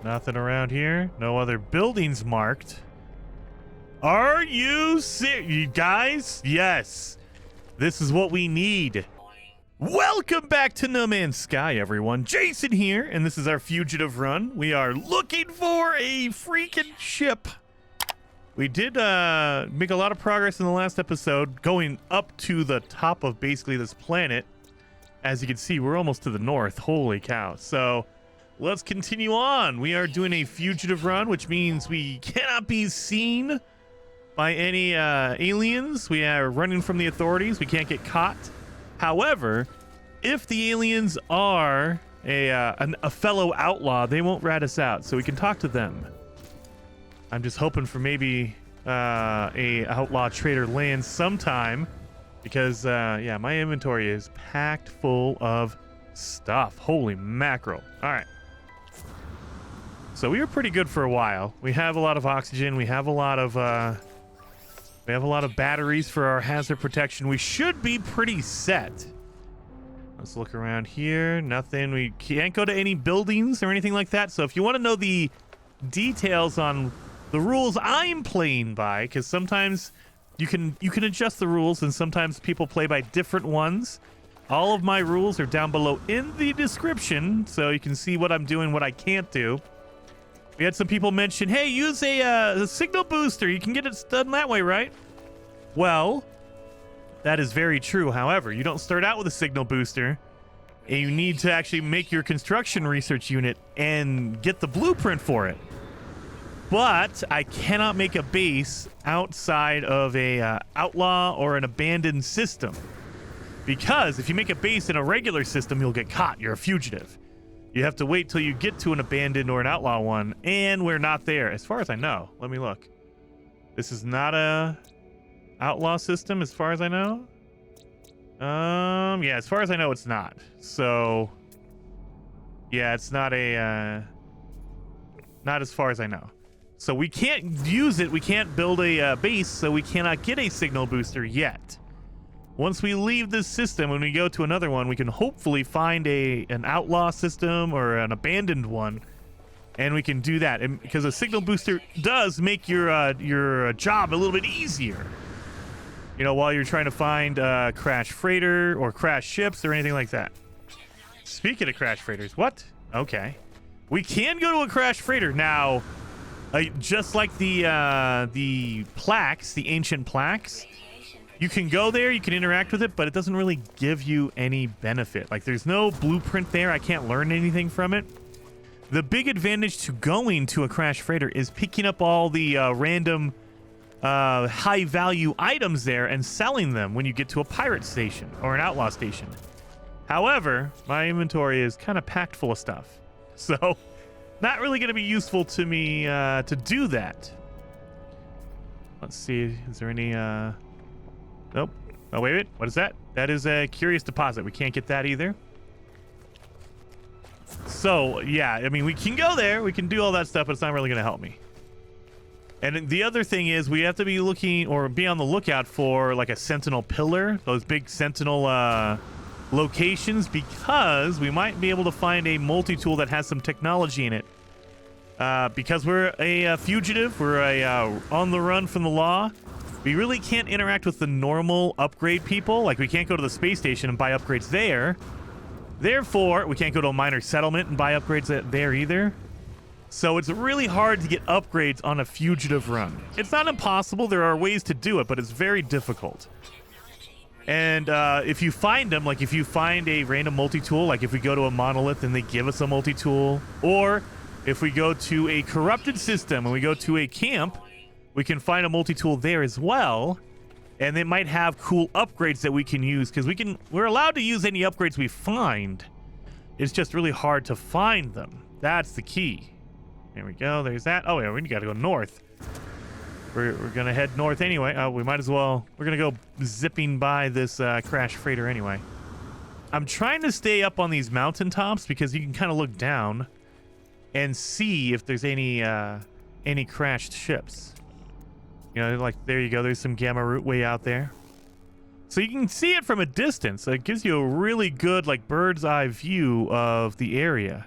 Nothing around here. No other buildings marked. Are you serious, you guys? Yes. This is what we need. Welcome back to No Man's Sky, everyone. Jason here, and this is our Fugitive Run. We are looking for a freaking ship. We did make a lot of progress in the last episode, going up to the top of basically this planet. As you can see, we're almost to the north. Holy cow. So let's continue on. We are doing a fugitive run, which means we cannot be seen by any aliens. We are running from the authorities. We can't get caught. However, if the aliens are a fellow outlaw, they won't rat us out, so we can talk to them. I'm just hoping for maybe a outlaw trader lands sometime, because yeah, my inventory is packed full of stuff. Holy mackerel. All right. So we were pretty good for a while. We have a lot of oxygen. We have a lot of batteries for our hazard protection. We should be pretty set. Let's look around here. Nothing. We can't go to any buildings or anything like that. So if you want to know the details on the rules I'm playing by, because sometimes you can adjust the rules, and sometimes people play by different ones. All of my rules are down below in the description, so you can see what I'm doing, what I can't do. We had some people mention, hey, use a signal booster. You can get it done that way, right? Well, that is very true. However, you don't start out with a signal booster, and you need to actually make your construction research unit and get the blueprint for it. But I cannot make a base outside of a outlaw or an abandoned system, because if you make a base in a regular system, you'll get caught. You're a fugitive. You have to wait till you get to an abandoned or an outlaw one, and we're not there as far as I know. Let me look. This is not a outlaw system as far as I know. Yeah, as far as I know, it's not. So yeah, it's not not as far as I know. So we can't use it. We can't build a base, so we cannot get a signal booster yet. Once we leave this system, when we go to another one, we can hopefully find an outlaw system or an abandoned one, and we can do that. And because a signal booster does make your job a little bit easier. You know, while you're trying to find crash freighter or crash ships or anything like that. Speaking of crash freighters, what? Okay, we can go to a crash freighter now. Just like the plaques, the ancient plaques, you can go there, you can interact with it, but it doesn't really give you any benefit. Like, there's no blueprint there. I can't learn anything from it. The big advantage to going to a crash freighter is picking up all the random high value items there and selling them when you get to a pirate station or an outlaw station. However, my inventory is kind of packed full of stuff, so not really going to be useful to me to do that. Let's see. Is there any... Nope. Oh, wait. What is that? That is a curious deposit. We can't get that either. So, yeah. I mean, we can go there. We can do all that stuff, but it's not really going to help me. And the other thing is we have to be looking or be on the lookout for like a sentinel pillar. Those big sentinel locations, because we might be able to find a multi-tool that has some technology in it. Because we're a fugitive, we're on the run from the law, we really can't interact with the normal upgrade people. Like, we can't go to the space station and buy upgrades there. Therefore, we can't go to a minor settlement and buy upgrades there either. So it's really hard to get upgrades on a fugitive run. It's not impossible. There are ways to do it, but it's very difficult. And if you find them, like if you find a random multi-tool, like if we go to a monolith and they give us a multi-tool, or if we go to a corrupted system and we go to a camp, we can find a multi-tool there as well, and they might have cool upgrades that we can use, because we're allowed to use any upgrades we find. It's just really hard to find them. That's the key. There we go. There's that. Oh yeah, we gotta go north. We're gonna head north anyway. We might as well. We're gonna go zipping by this crash freighter anyway. I'm trying to stay up on these mountaintops because you can kind of look down and see if there's any crashed ships. You know, like, there you go. There's some gamma root way out there. So you can see it from a distance. It gives you a really good, like, bird's eye view of the area.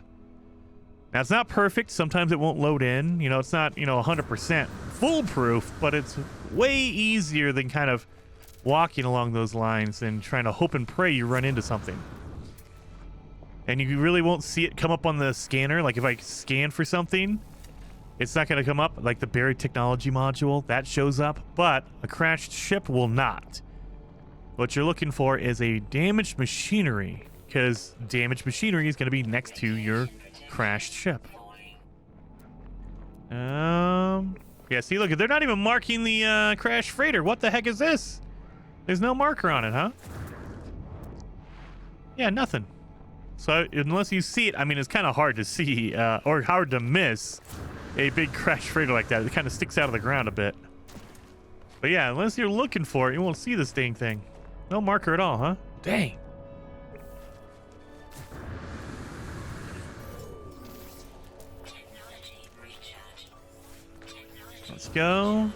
Now, it's not perfect. Sometimes it won't load in. You know, it's not, 100% foolproof, but it's way easier than kind of walking along those lines and trying to hope and pray you run into something. And you really won't see it come up on the scanner. Like if I scan for something, it's not going to come up. Like the buried technology module, that shows up, but a crashed ship will not. What you're looking for is a damaged machinery, because damaged machinery is going to be next to your crashed ship. Yeah, see, look, they're not even marking the crashed freighter. What the heck is this? There's no marker on it, huh? Yeah, nothing. So unless you see it, I mean, it's kind of hard to see or hard to miss a big crashed freighter like that. It kind of sticks out of the ground a bit. But yeah, unless you're looking for it, you won't see this dang thing. No marker at all, huh? Dang. Let's go.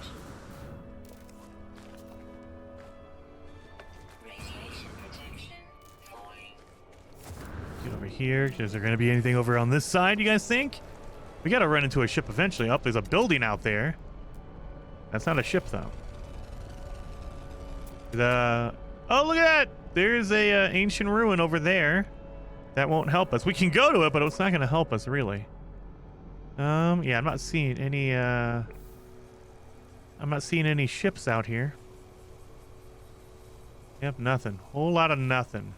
Get over here. Is there going to be anything over on this side, you guys think? We got to run into a ship eventually. Oh, there's a building out there. That's not a ship, though. Oh, look at that. There's a ancient ruin over there. That won't help us. We can go to it, but it's not going to help us, really. Yeah, I'm not seeing any, I'm not seeing any ships out here. Yep, nothing. Whole lot of nothing.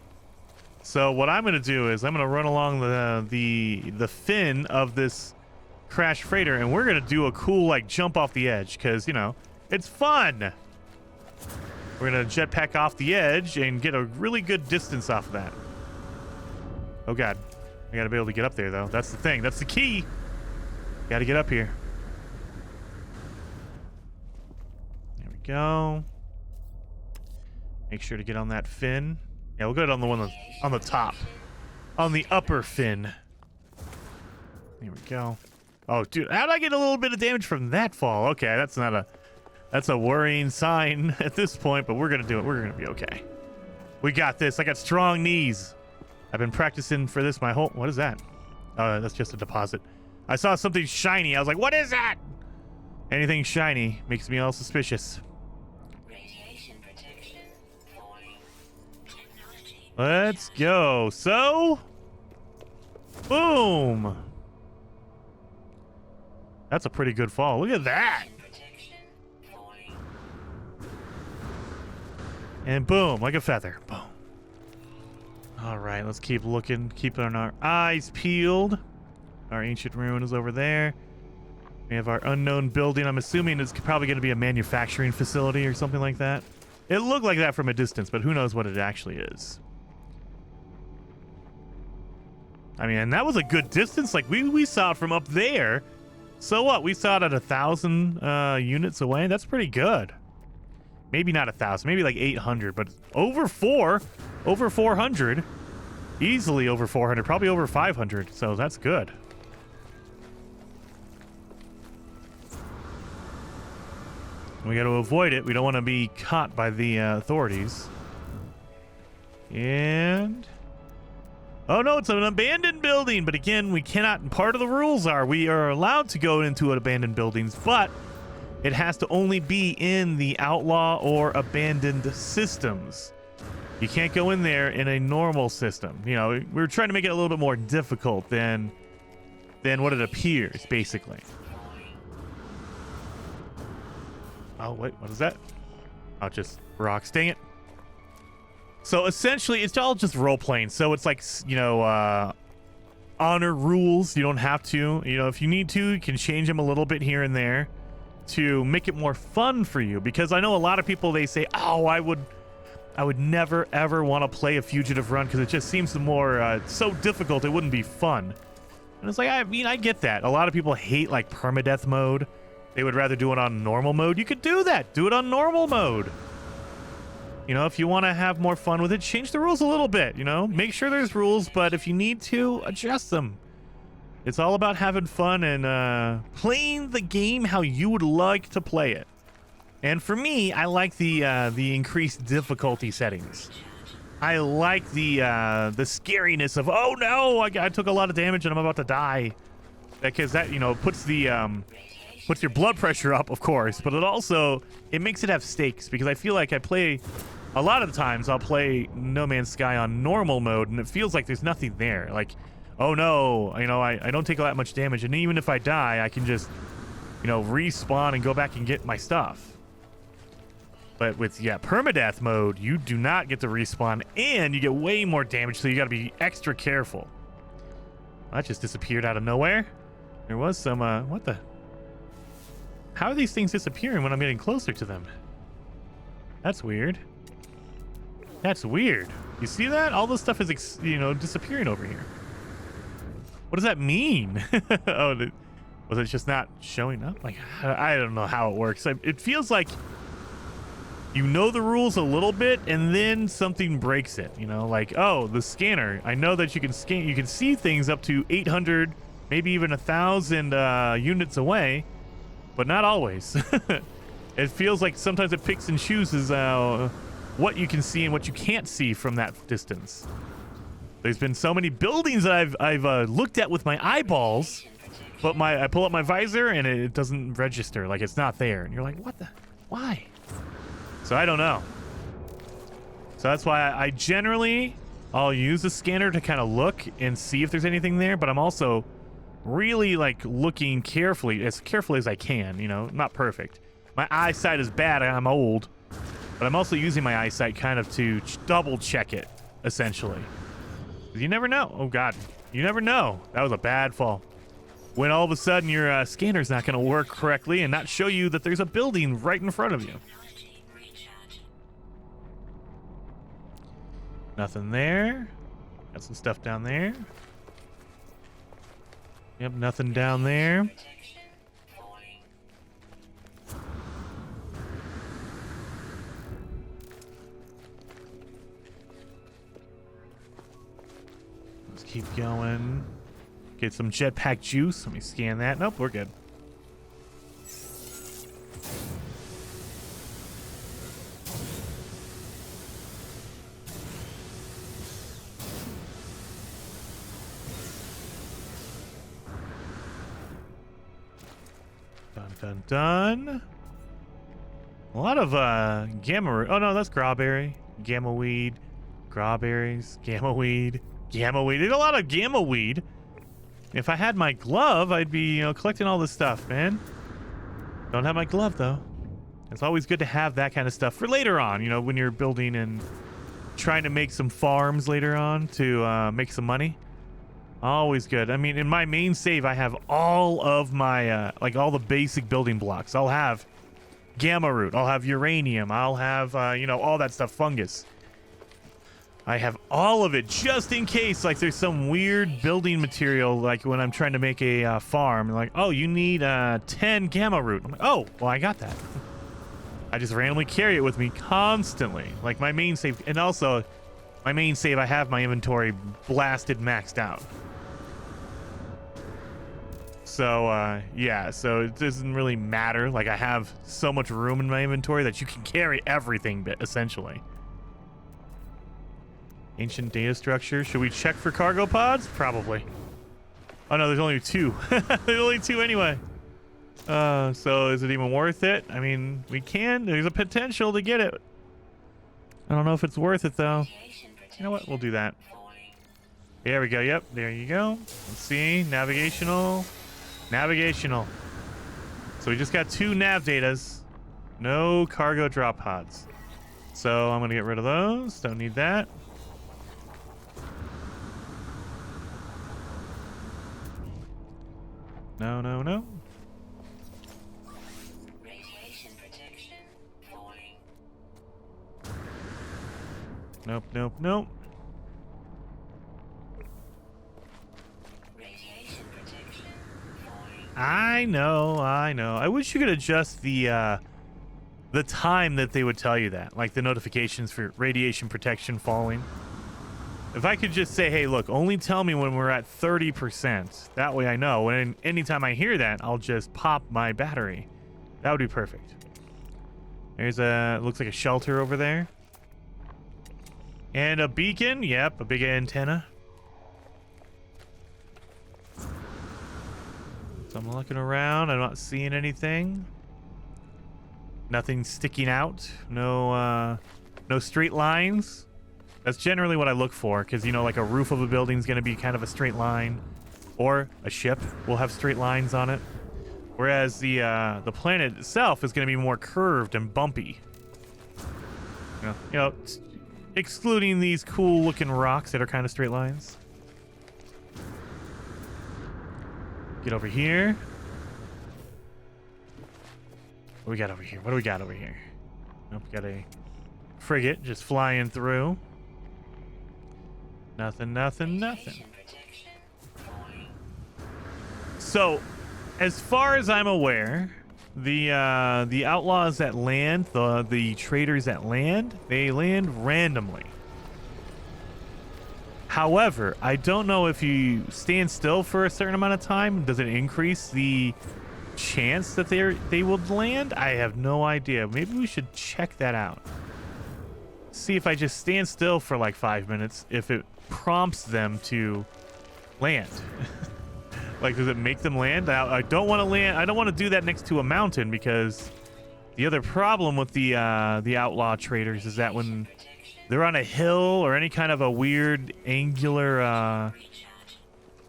So what I'm going to do is I'm going to run along the fin of this crash freighter, and we're going to do a cool, like, jump off the edge, because, it's fun. We're going to jetpack off the edge and get a really good distance off of that. Oh, God. I got to be able to get up there, though. That's the thing. That's the key. Got to get up here. There we go. Make sure to get on that fin. Yeah, we'll go on the one on the top. On the upper fin. There we go. Oh, dude. How did I get a little bit of damage from that fall? Okay, that's not a... That's a worrying sign at this point, but we're going to do it. We're going to be okay. We got this. I got strong knees. I've been practicing for this my whole... What is that? Oh, that's just a deposit. I saw something shiny. I was like, what is that? Anything shiny makes me all suspicious. Radiation protection falling. Technology. Let's go. So, boom. That's a pretty good fall. Look at that. And boom, like a feather. Boom. All right, let's keep looking, keeping our eyes peeled. Our ancient ruin is over there. We have our unknown building. I'm assuming it's probably going to be a manufacturing facility or something like that. It looked like that from a distance, but who knows what it actually is. I mean, and that was a good distance. Like, we saw it from up there. So what? We saw it at 1,000 units away. That's pretty good. Maybe not 1,000, maybe like 800, but over 400, easily over 400, probably over 500. So that's good. We got to avoid it. We don't want to be caught by the authorities. And oh no, it's an abandoned building. But again, we cannot. Part of the rules are we are allowed to go into abandoned buildings, but it has to only be in the outlaw or abandoned systems. You can't go in there in a normal system. We're trying to make it a little bit more difficult than what it appears, basically. Oh, wait, what is that? Oh, just rocks. Dang it. So essentially, it's all just role-playing. So it's like, honor rules. You don't have to. If you need to, you can change them a little bit here and there to make it more fun for you, because I know a lot of people, they say, oh, I would never ever want to play a Fugitive Run because it just seems more so difficult it wouldn't be fun. And it's like, I mean, I get that. A lot of people hate like permadeath mode. They would rather do it on normal mode. You could do that. Do it on normal mode. If you want to have more fun with it, change the rules a little bit. Make sure there's rules, but if you need to, adjust them. It's all about having fun and playing the game how you would like to play it. And for me, I like the increased difficulty settings. I like the scariness of, oh no, I took a lot of damage and I'm about to die. because that, you know, puts your blood pressure up, of course, but it makes it have stakes, because I feel like a lot of the times I'll play No Man's Sky on normal mode and it feels like there's nothing there. Like, oh no, you know, I don't take that much damage, and even if I die, I can just, you know, respawn and go back and get my stuff. But with, permadeath mode, you do not get to respawn, and you get way more damage, so you gotta be extra careful. That just disappeared out of nowhere. There was some, what the? How are these things disappearing when I'm getting closer to them? That's weird. That's weird. You see that? All this stuff is, disappearing over here. What does that mean? Oh, was it just not showing up? Like, I don't know how it works. It feels like you know the rules a little bit, and then something breaks it. You know, like, oh, the scanner. I know that you can scan. You can see things up to 800, maybe even 1,000 units away, but not always. It feels like sometimes it picks and chooses what you can see and what you can't see from that distance. There's been so many buildings that I've looked at with my eyeballs, but I pull up my visor and it doesn't register, like it's not there, and you're like, what the? Why? So I don't know. So that's why I generally I'll use the scanner to kind of look and see if there's anything there, but I'm also really like looking carefully as I can. You know, not perfect. My eyesight is bad. I'm old, but I'm also using my eyesight kind of to double check it, essentially. You never know. Oh God, you never know. That was a bad fall. When all of a sudden your scanner's not going to work correctly and not show you that there's a building right in front of you. Nothing there. Got some stuff down there. Yep, nothing down there. Let's keep going. Get some jetpack juice. Let me scan that. Nope, we're good. Done. A lot of gamma. Oh no, that's grawberry, gamma weed, grawberries, gamma weed, gamma weed. There's a lot of gamma weed. If I had my glove, I'd be collecting all this stuff, man. Don't have my glove though. It's always good to have that kind of stuff for later on. You know, when you're building and trying to make some farms later on to make some money. Always good. I mean, in my main save, I have all of my, like all the basic building blocks. I'll have gamma root. I'll have uranium. I'll have, all that stuff, fungus. I have all of it just in case, like, there's some weird building material, like when I'm trying to make a farm. Like, oh, you need 10 gamma root. I'm like, oh, well, I got that. I just randomly carry it with me constantly. Like my main save, and also my main save, I have my inventory blasted maxed out. So, so it doesn't really matter. Like, I have so much room in my inventory that you can carry everything, essentially. Ancient data structure. Should we check for cargo pods? Probably. Oh, no, there's only 2. There's only 2 anyway. So is it even worth it? I mean, we can. There's a potential to get it. I don't know if it's worth it, though. You know what? We'll do that. There we go. Yep, there you go. Let's see. Navigational. So we just got 2 nav datas, no cargo drop pods. So I'm gonna get rid of those. Don't need that. No. Radiation protection falling. Nope. I know. I wish you could adjust the time that they would tell you that, like the notifications for radiation protection falling. If I could just say, hey, look, only tell me when we're at 30%. That way I know. And anytime I hear that, I'll just pop my battery. That would be perfect. There's looks like a shelter over there. And a beacon. Yep, a big antenna. So I'm looking around. I'm not seeing anything. Nothing sticking out. No straight lines. That's generally what I look for, because, you know, like a roof of a building is going to be kind of a straight line, or a ship will have straight lines on it. Whereas the planet itself is going to be more curved and bumpy. You know, excluding these cool-looking rocks that are kind of straight lines. Get over here. What do we got over here? What do we got over here? Nope, we got a frigate just flying through. Nothing. So, as far as I'm aware, the outlaws that land, the traders that land, they land randomly. However, I don't know if you stand still for a certain amount of time, does it increase the chance that they would land? I have no idea. Maybe we should check that out. See if I just stand still for like 5 minutes, if it prompts them to land. Like, does it make them land? I don't want to land. I don't want to do that next to a mountain, because the other problem with the outlaw traders is that when they're on a hill or any kind of a weird angular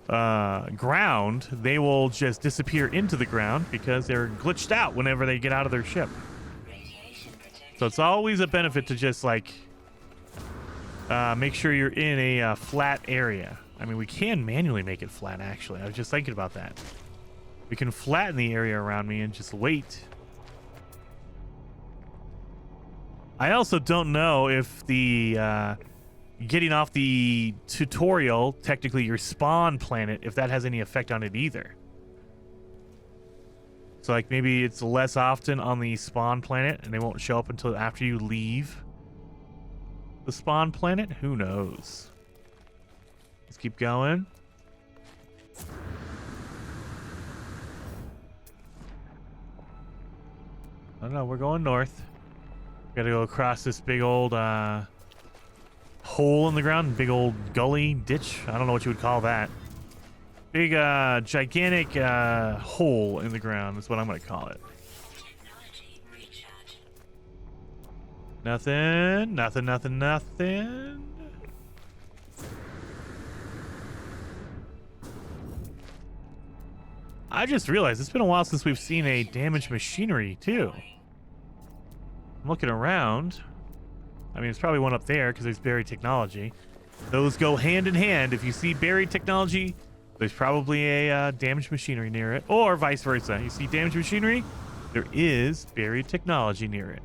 ground, they will just disappear into the ground because they're glitched out whenever they get out of their ship. So it's always a benefit to just like make sure you're in a flat area. I mean, we can manually make it flat, actually. I was just thinking about that. We can flatten the area around me and just wait. I also don't know if the getting off the tutorial, technically your spawn planet, if that has any effect on it either. So like maybe it's less often on the spawn planet and they won't show up until after you leave the spawn planet. Who knows? Let's keep going. I don't know, we're going north. Gotta go across this big old hole in the ground, big old gully, ditch. I don't know what you would call that. Big gigantic hole in the ground is what I'm gonna call it. Nothing. I just realized it's been a while since we've seen a damaged machinery too. I'm looking around. I mean, there's probably one up there because there's buried technology. Those go hand in hand. If you see buried technology, there's probably a damaged machinery near it, or vice versa. You see damaged machinery, there is buried technology near it.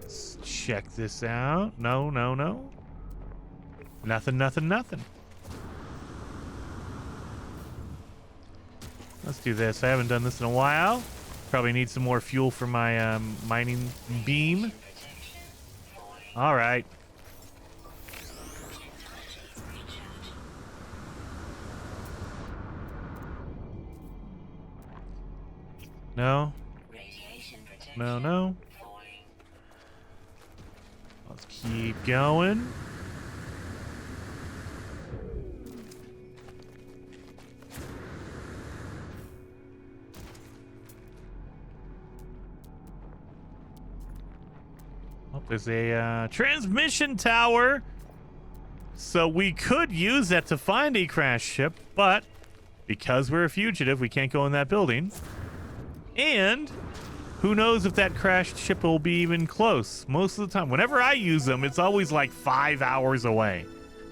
Let's check this out. No. Nothing. Let's do this. I haven't done this in a while. Probably need some more fuel for my mining beam. All right. No. Let's keep going. There's a transmission tower. So we could use that to find a crashed ship, but because we're a fugitive, we can't go in that building. And who knows if that crashed ship will be even close. Most of the time, whenever I use them, it's always like 5 hours away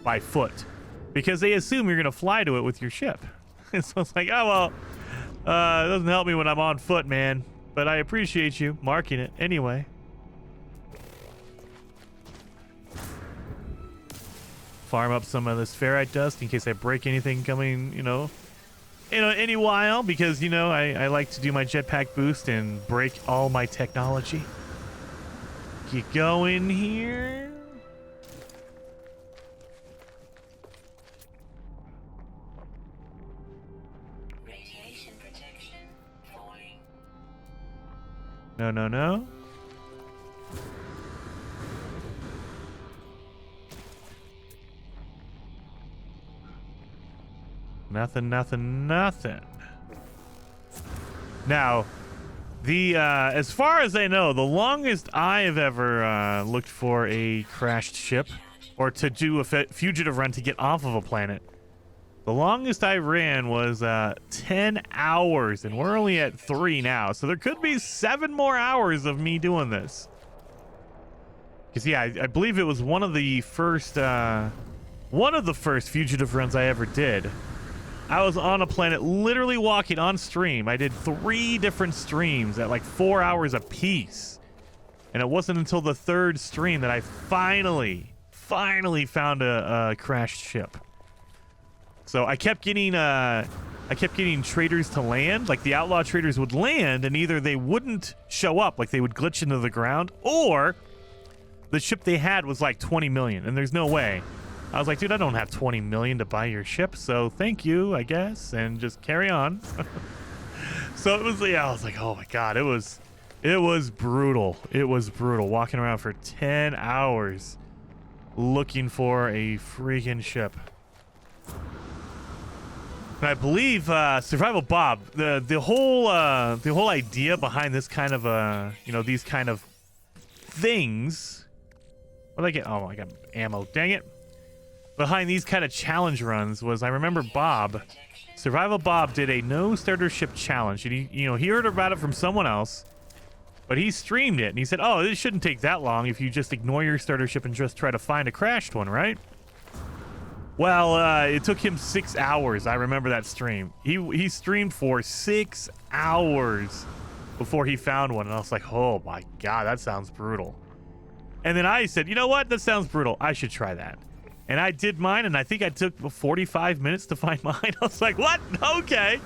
by foot, because they assume you're going to fly to it with your ship. And so it's like, oh, well, it doesn't help me when I'm on foot, man. But I appreciate you marking it anyway. Farm up some of this ferrite dust in case I break anything coming, any while, because, I like to do my jetpack boost and break all my technology. Get going here. Radiation protection falling. No. Nothing. Now, the as far as I know, the longest I have ever looked for a crashed ship or to do a fugitive run to get off of a planet, the longest I ran was 10 hours, and we're only at 3 now. So there could be 7 more hours of me doing this. Because, yeah, I believe it was one of the first fugitive runs I ever did. I was on a planet literally walking on stream. I did 3 different streams at like 4 hours a piece. And it wasn't until the 3rd stream that I finally found a crashed ship. So I kept getting traders to land. Like the outlaw traders would land and either they wouldn't show up, like they would glitch into the ground, or the ship they had was like 20 million, and there's no way. I was like, dude, I don't have 20 million to buy your ship, so thank you, I guess, and just carry on. So it was, yeah, I was like, oh my god, it was brutal. It was brutal walking around for 10 hours looking for a freaking ship. And I believe Survival Bob, the whole idea behind this kind of these kind of things. What did I get? Oh, I got ammo. Dang it. Behind these kind of challenge runs was, I remember Survival Bob did a no starter ship challenge, and he heard about it from someone else, but he streamed it and he said, oh, this shouldn't take that long if you just ignore your starter ship and just try to find a crashed one, right? Well, it took him 6 hours. I remember that stream. He streamed for 6 hours before he found one, and I was like, oh my god, that sounds brutal. And then I said, you know what? That sounds brutal. I should try that. And I did mine, and I think I took 45 minutes to find mine. I was like, what? Okay.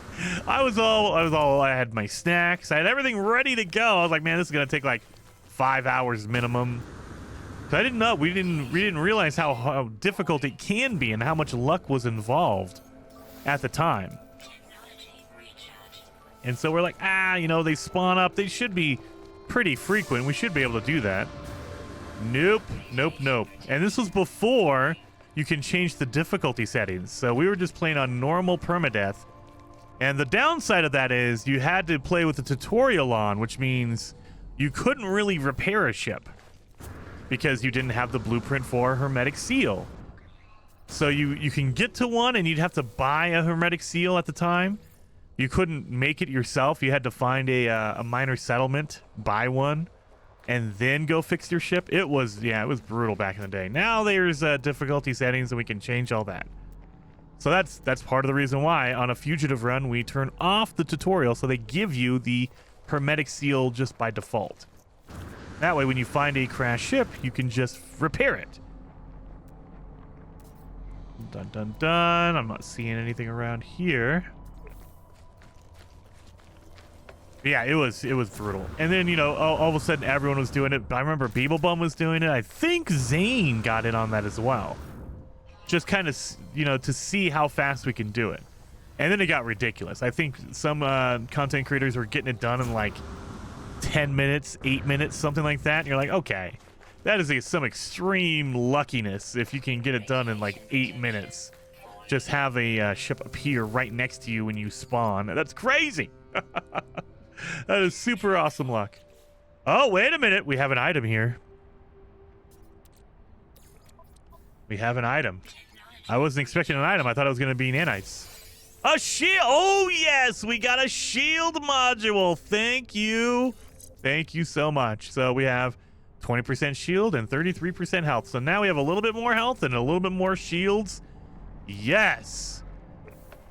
I had my snacks. I had everything ready to go. I was like, man, this is going to take like 5 hours minimum. So I didn't know. We didn't realize how difficult it can be and how much luck was involved at the time. And so we're like, they spawn up. They should be pretty frequent. We should be able to do that. Nope. And this was before you can change the difficulty settings. So we were just playing on normal permadeath. And the downside of that is you had to play with the tutorial on, which means you couldn't really repair a ship because you didn't have the blueprint for a hermetic seal. So you can get to one and you'd have to buy a hermetic seal at the time. You couldn't make it yourself. You had to find a minor settlement, buy one, and then go fix your ship. It was brutal back in the day. Now there's difficulty settings and we can change all that. So that's part of the reason why on a fugitive run we turn off the tutorial so they give you the hermetic seal just by default. That way when you find a crashed ship, you can just repair it. Dun dun dun. I'm not seeing anything around here. Yeah, it was brutal. And then, all of a sudden everyone was doing it. I remember Beeblebum was doing it. I think Zane got in on that as well. Just kind of, to see how fast we can do it. And then it got ridiculous. I think some content creators were getting it done in like 10 minutes, 8 minutes, something like that. And you're like, okay, that is some extreme luckiness if you can get it done in like 8 minutes. Just have a ship appear right next to you when you spawn. That's crazy. That is super awesome luck. Oh, wait a minute. We have an item here. We have an item. I wasn't expecting an item. I thought it was going to be nanites. A shield. Oh, yes. We got a shield module. Thank you. Thank you so much. So we have 20% shield and 33% health. So now we have a little bit more health and a little bit more shields. Yes.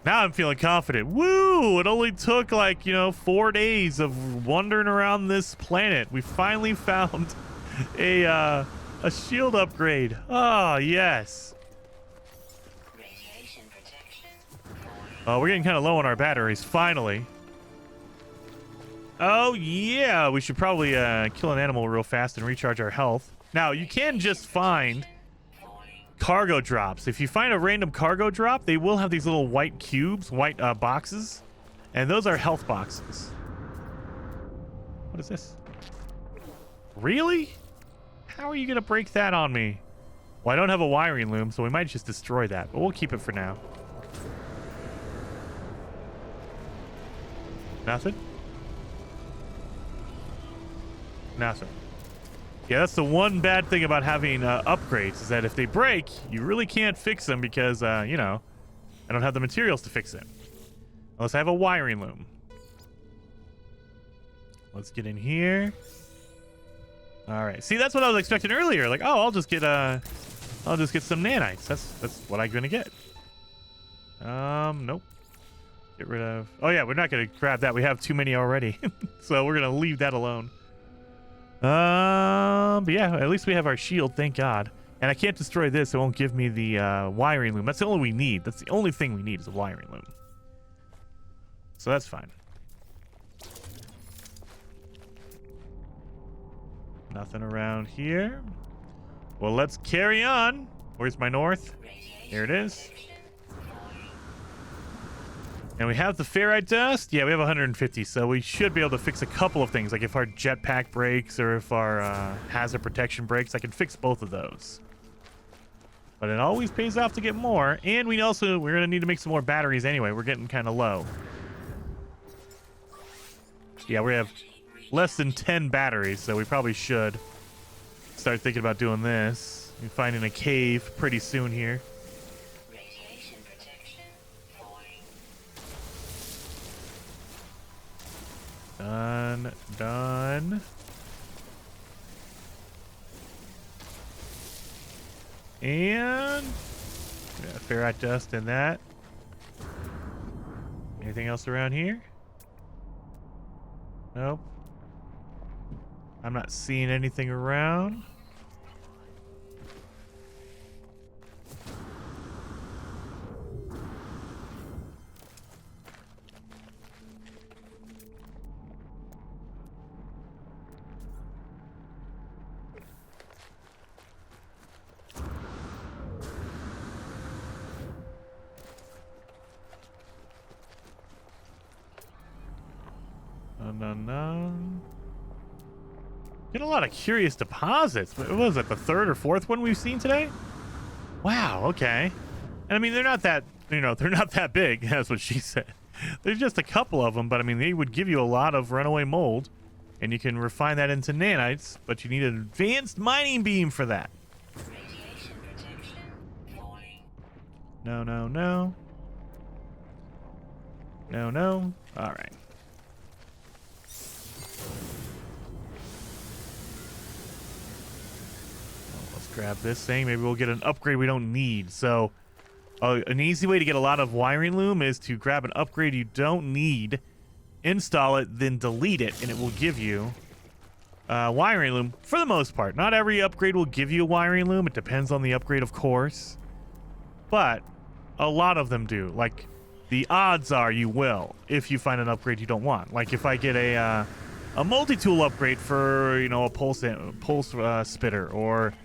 Now I'm feeling confident. Woo! It only took 4 days of wandering around this planet. We finally found a shield upgrade. Oh, yes. Radiation protection. Oh, we're getting kind of low on our batteries, finally. Oh, yeah. We should probably kill an animal real fast and recharge our health. Now, you can just find cargo drops. If you find a random cargo drop, they will have these little white cubes, white boxes, and those are health boxes. What is this? Really? How are you gonna break that on me? Well, I don't have a wiring loom, so we might just destroy that, but we'll keep it for now. Nothing? Nothing. Yeah, that's the one bad thing about having upgrades, is that if they break, you really can't fix them because, you know, I don't have the materials to fix it. Unless I have a wiring loom. Let's get in here. All right. See, that's what I was expecting earlier. Like, oh, I'll just get some nanites. That's what I'm gonna get. Nope. Get rid of. Oh yeah, we're not gonna grab that. We have too many already, so we're gonna leave that alone. But yeah, at least we have our shield. Thank God. And I can't destroy this. It won't give me the wiring loom. That's the only we need. That's the only thing we need is a wiring loom. So that's fine. Nothing around here. Well, let's carry on. Where's my north? Here it is. And we have the ferrite dust. Yeah, we have 150, so we should be able to fix a couple of things. Like if our jetpack breaks or if our hazard protection breaks, I can fix both of those. But it always pays off to get more. And we're going to need to make some more batteries anyway. We're getting kind of low. Yeah, we have less than 10 batteries, so we probably should start thinking about doing this. We're finding a cave pretty soon here. Radiation protection falling. Done. And yeah, ferrite dust in that. Anything else around here? Nope. I'm not seeing anything around. No. Get a lot of curious deposits. What was it, the third or fourth one we've seen today? Wow, okay. And I mean, they're not that, they're not that big. That's what she said. There's just a couple of them, but I mean, they would give you a lot of runaway mold, and you can refine that into nanites, but you need an advanced mining beam for that. Radiation protection falling. No. All right. Grab this thing. Maybe we'll get an upgrade we don't need. So an easy way to get a lot of wiring loom is to grab an upgrade you don't need, install it, then delete it, and it will give you wiring loom for the most part. Not every upgrade will give you a wiring loom. It depends on the upgrade, of course, but a lot of them do. Like, the odds are you will if you find an upgrade you don't want. Like if I get a multi-tool upgrade for, a pulse spitter or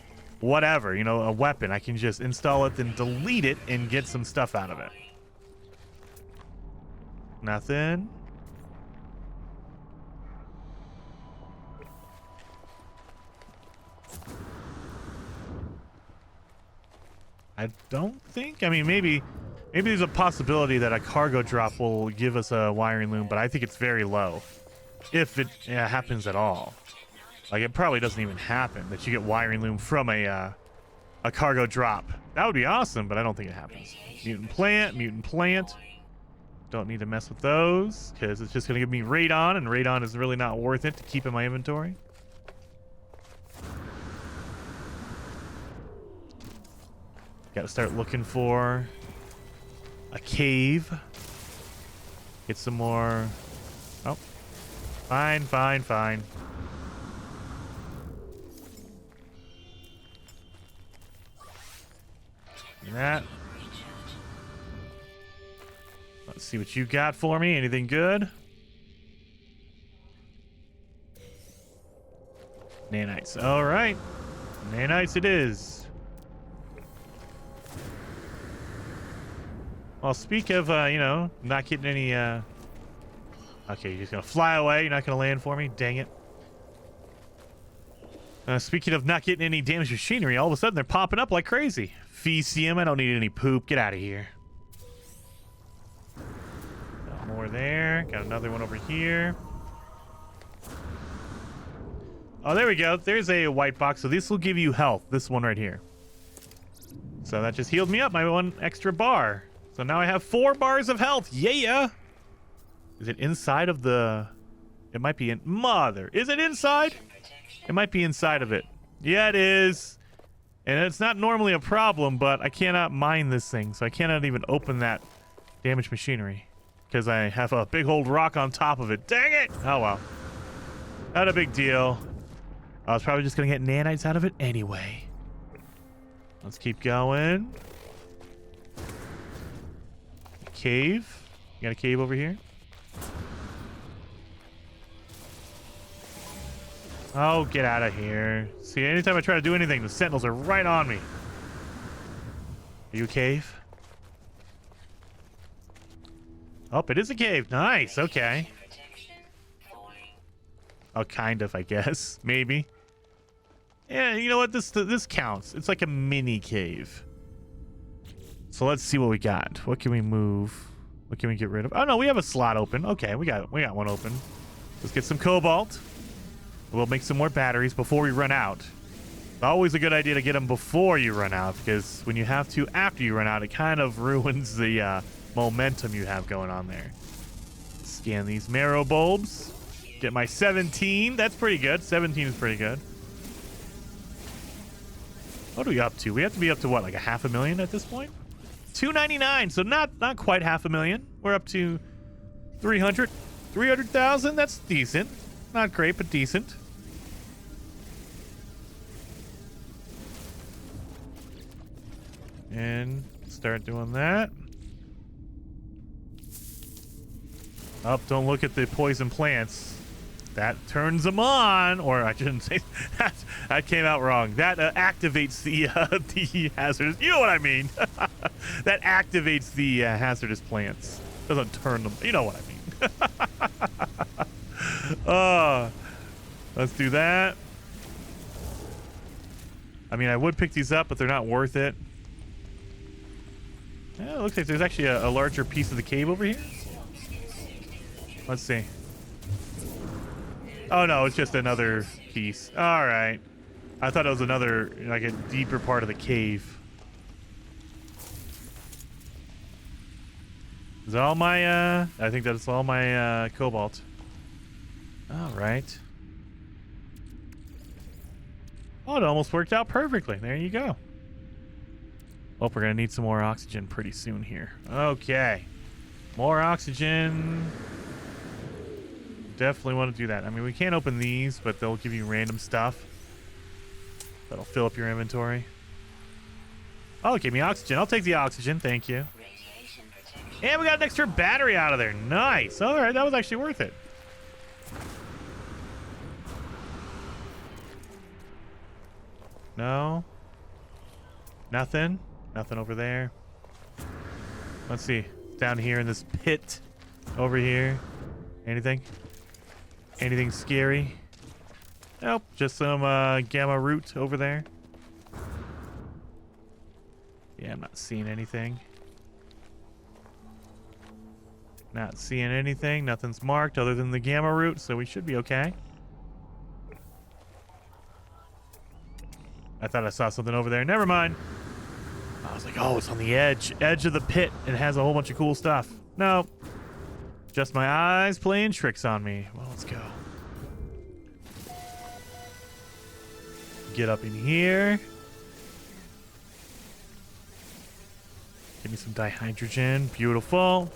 whatever, a weapon, I can just install it, then delete it and get some stuff out of it. Nothing. I don't think. I mean, maybe there's a possibility that a cargo drop will give us a wiring loom, but I think it's very low, if it happens at all. Like, it probably doesn't even happen that you get wiring loom from a cargo drop. That would be awesome, but I don't think it happens. Mutant plant. Don't need to mess with those, because it's just going to give me radon, and radon is really not worth it to keep in my inventory. Got to start looking for a cave. Get some more. Oh, fine. That. Let's see what you got for me. Anything good? Nanites. All right. Nanites it is. Well, speak of, not getting any, okay, you're just gonna fly away. You're not gonna land for me. Dang it. Speaking of not getting any damaged machinery, all of a sudden they're popping up like crazy. Feces, I don't need any poop. Get out of here. More over there. Got another one over here. Oh, there we go. There's a white box. So this will give you health. This one right here. So that just healed me up my one extra bar. So now I have 4 bars of health. Yeah. Is it inside of the... It might be in... Mother. Is it inside? It might be inside of it. Yeah, it is. And it's not normally a problem, but I cannot mine this thing. So I cannot even open that damaged machinery. Because I have a big old rock on top of it. Dang it! Oh, well. Not a big deal. I was probably just going to get nanites out of it anyway. Let's keep going. Cave. You got a cave over here? Oh, get out of here. See, anytime I try to do anything, the sentinels are right on me. Are you a cave? Oh, it is a cave. Nice. Okay. Oh, kind of, I guess. Maybe. Yeah, you know what? This counts. It's like a mini cave. So let's see what we got. What can we move? What can we get rid of? Oh no, we have a slot open. Okay, we got one open. Let's get some cobalt. We'll make some more batteries before we run out. It's always a good idea to get them before you run out, because when you have to after you run out, it kind of ruins the momentum you have going on there. Scan these marrow bulbs. Get my 17. That's pretty good. 17 is pretty good. What are we up to? We have to be up to what, like a 500,000 at this point? 299, so not quite 500,000. We're up to 300,000. That's decent. Not great, but decent. And start doing that. Up, don't look at the poison plants. That turns them on, or I shouldn't say that. That came out wrong. That activates the hazardous. You know what I mean? That activates the hazardous plants. Doesn't turn them. You know what I mean? Let's do that. I mean, I would pick these up, but they're not worth it. Yeah, it looks like there's actually a larger piece of the cave over here. Let's see. Oh no, it's just another piece. All right. I thought it was another, like a deeper part of the cave. Is that all my, I think that's all my, cobalt. All right. Oh, it almost worked out perfectly. There you go. Oh, we're gonna need some more oxygen pretty soon here. Okay. More oxygen. Definitely want to do that. I mean, we can't open these, but they'll give you random stuff. That'll fill up your inventory. Oh, give me oxygen. I'll take the oxygen. Thank you. And we got an extra battery out of there. Nice. All right, that was actually worth it. No. Nothing. Nothing over there. Let's see. Down here in this pit. Over here. Anything? Anything scary? Nope. Just some gamma root over there. Yeah, I'm not seeing anything. Not seeing anything. Nothing's marked other than the gamma root, so we should be okay. I thought I saw something over there. Never mind. I was like, oh, it's on the edge of the pit. It has a whole bunch of cool stuff. No. Just my eyes playing tricks on me. Well, let's go. Get up in here. Give me some dihydrogen. Beautiful.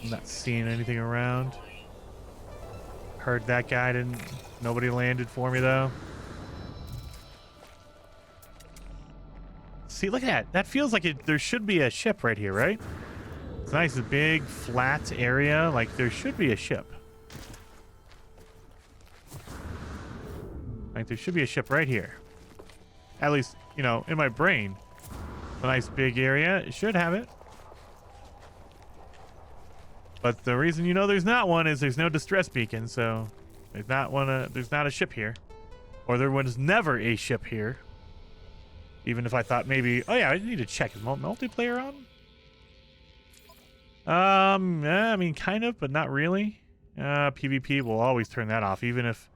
I'm not seeing anything around. Heard that guy didn't. Nobody landed for me though. See, look at that. That feels like there should be a ship right here, right? It's a nice big flat area. Like there should be a ship. Like there should be a ship right here. At least, you know, in my brain. A nice big area. It should have it. But the reason you know there's not one is there's no distress beacon, so there's not a ship here. Or there was never a ship here. Even if I thought maybe... Oh, yeah, I need to check. Is multiplayer on? Yeah, I mean, kind of, but not really. PvP will always turn that off. Even if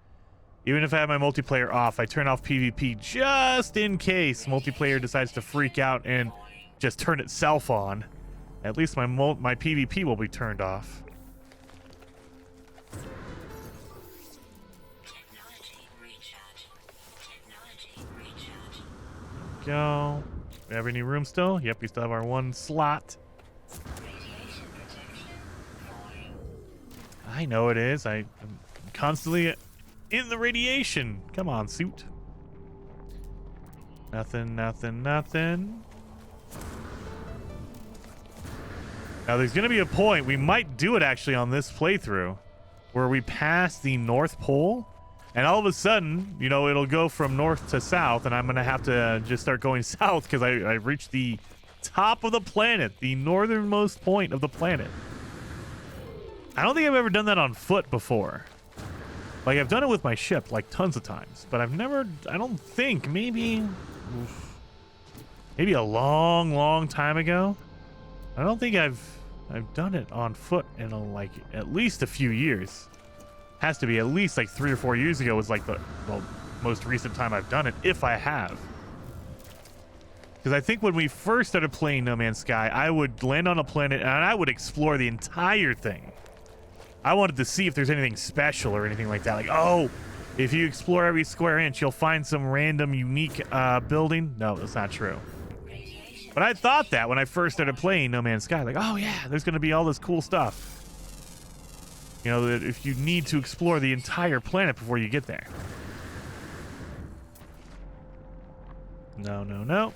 I have my multiplayer off, I turn off PvP just in case multiplayer decides to freak out and just turn itself on. At least my PvP will be turned off. Go. We have any room still? Yep, we still have our one slot. I know it is. I'm constantly in the radiation. Come on, suit. Nothing, nothing, nothing. Now, there's going to be a point, we might do it actually on this playthrough, where we pass the North Pole, and all of a sudden, you know, it'll go from north to south, and I'm going to have to just start going south because I reached the top of the planet, the northernmost point of the planet. I don't think I've ever done that on foot before. Like, I've done it with my ship, like, tons of times, but I've never, I don't think, maybe a long, long time ago. I don't think I've done it on foot in like at least a few years. Has to be at least like 3 or 4 years ago was like the most recent time I've done it, if I have. Because I think when we first started playing No Man's Sky, I would land on a planet and I would explore the entire thing. I wanted to see if there's anything special or anything like that. Like, oh, if you explore every square inch, you'll find some random unique building. No, that's not true. But I thought that when I first started playing No Man's Sky, like, oh yeah, there's going to be all this cool stuff. You know, that if you need to explore the entire planet before you get there. No, no, no.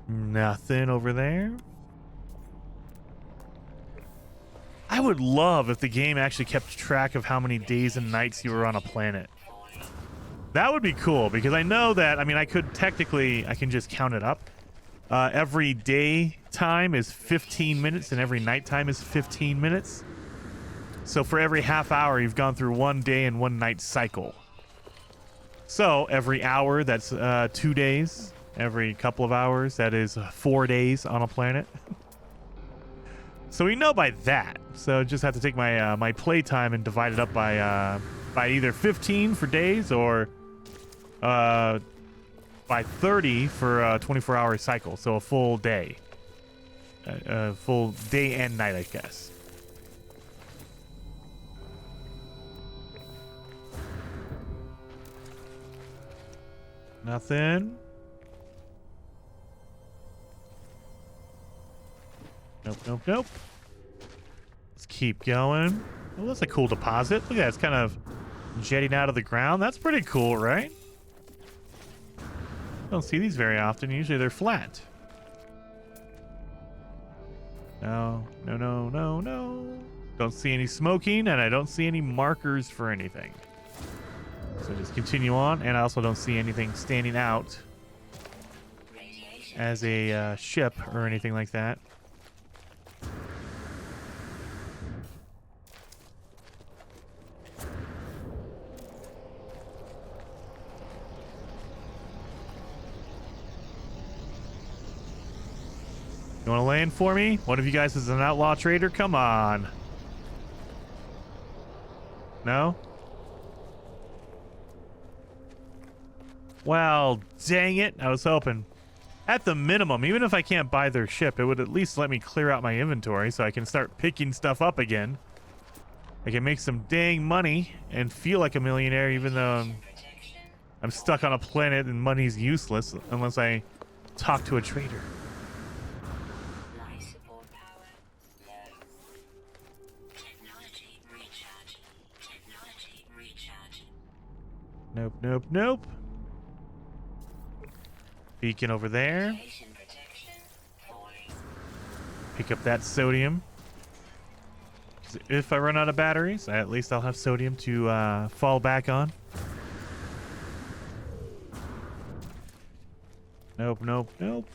Nothing over there. I would love if the game actually kept track of how many days and nights you were on a planet. That would be cool, because I know that, I mean, I can just count it up. Every day time is 15 minutes and every night time is 15 minutes. So for every half hour, you've gone through 1 day and 1 night cycle. So every hour, that's 2 days. Every couple of hours, that is 4 days on a planet. So we know by that. So just have to take my my play time and divide it up by either 15 for days or by 30 for a 24-hour cycle. So a full day. A full day and night, I guess. Nothing. Nope, nope, nope. Let's keep going. Oh, that's a cool deposit. Look at that. It's kind of jetting out of the ground. That's pretty cool, right? Don't see these very often. Usually they're flat. No, no, no, no, no. Don't see any smoking, and I don't see any markers for anything. So just continue on, and I also don't see anything standing out as a ship or anything like that. You want to land for me? One of you guys is an outlaw trader? Come on. No? Well, dang it. I was hoping. At the minimum, even if I can't buy their ship, it would at least let me clear out my inventory so I can start picking stuff up again. I can make some dang money and feel like a millionaire even though I'm stuck on a planet and money's useless unless I talk to a trader. Nope, nope, nope. Beacon over there. Pick up that sodium. Because because if I run out of batteries, at least I'll have sodium to fall back on. Nope, nope, nope.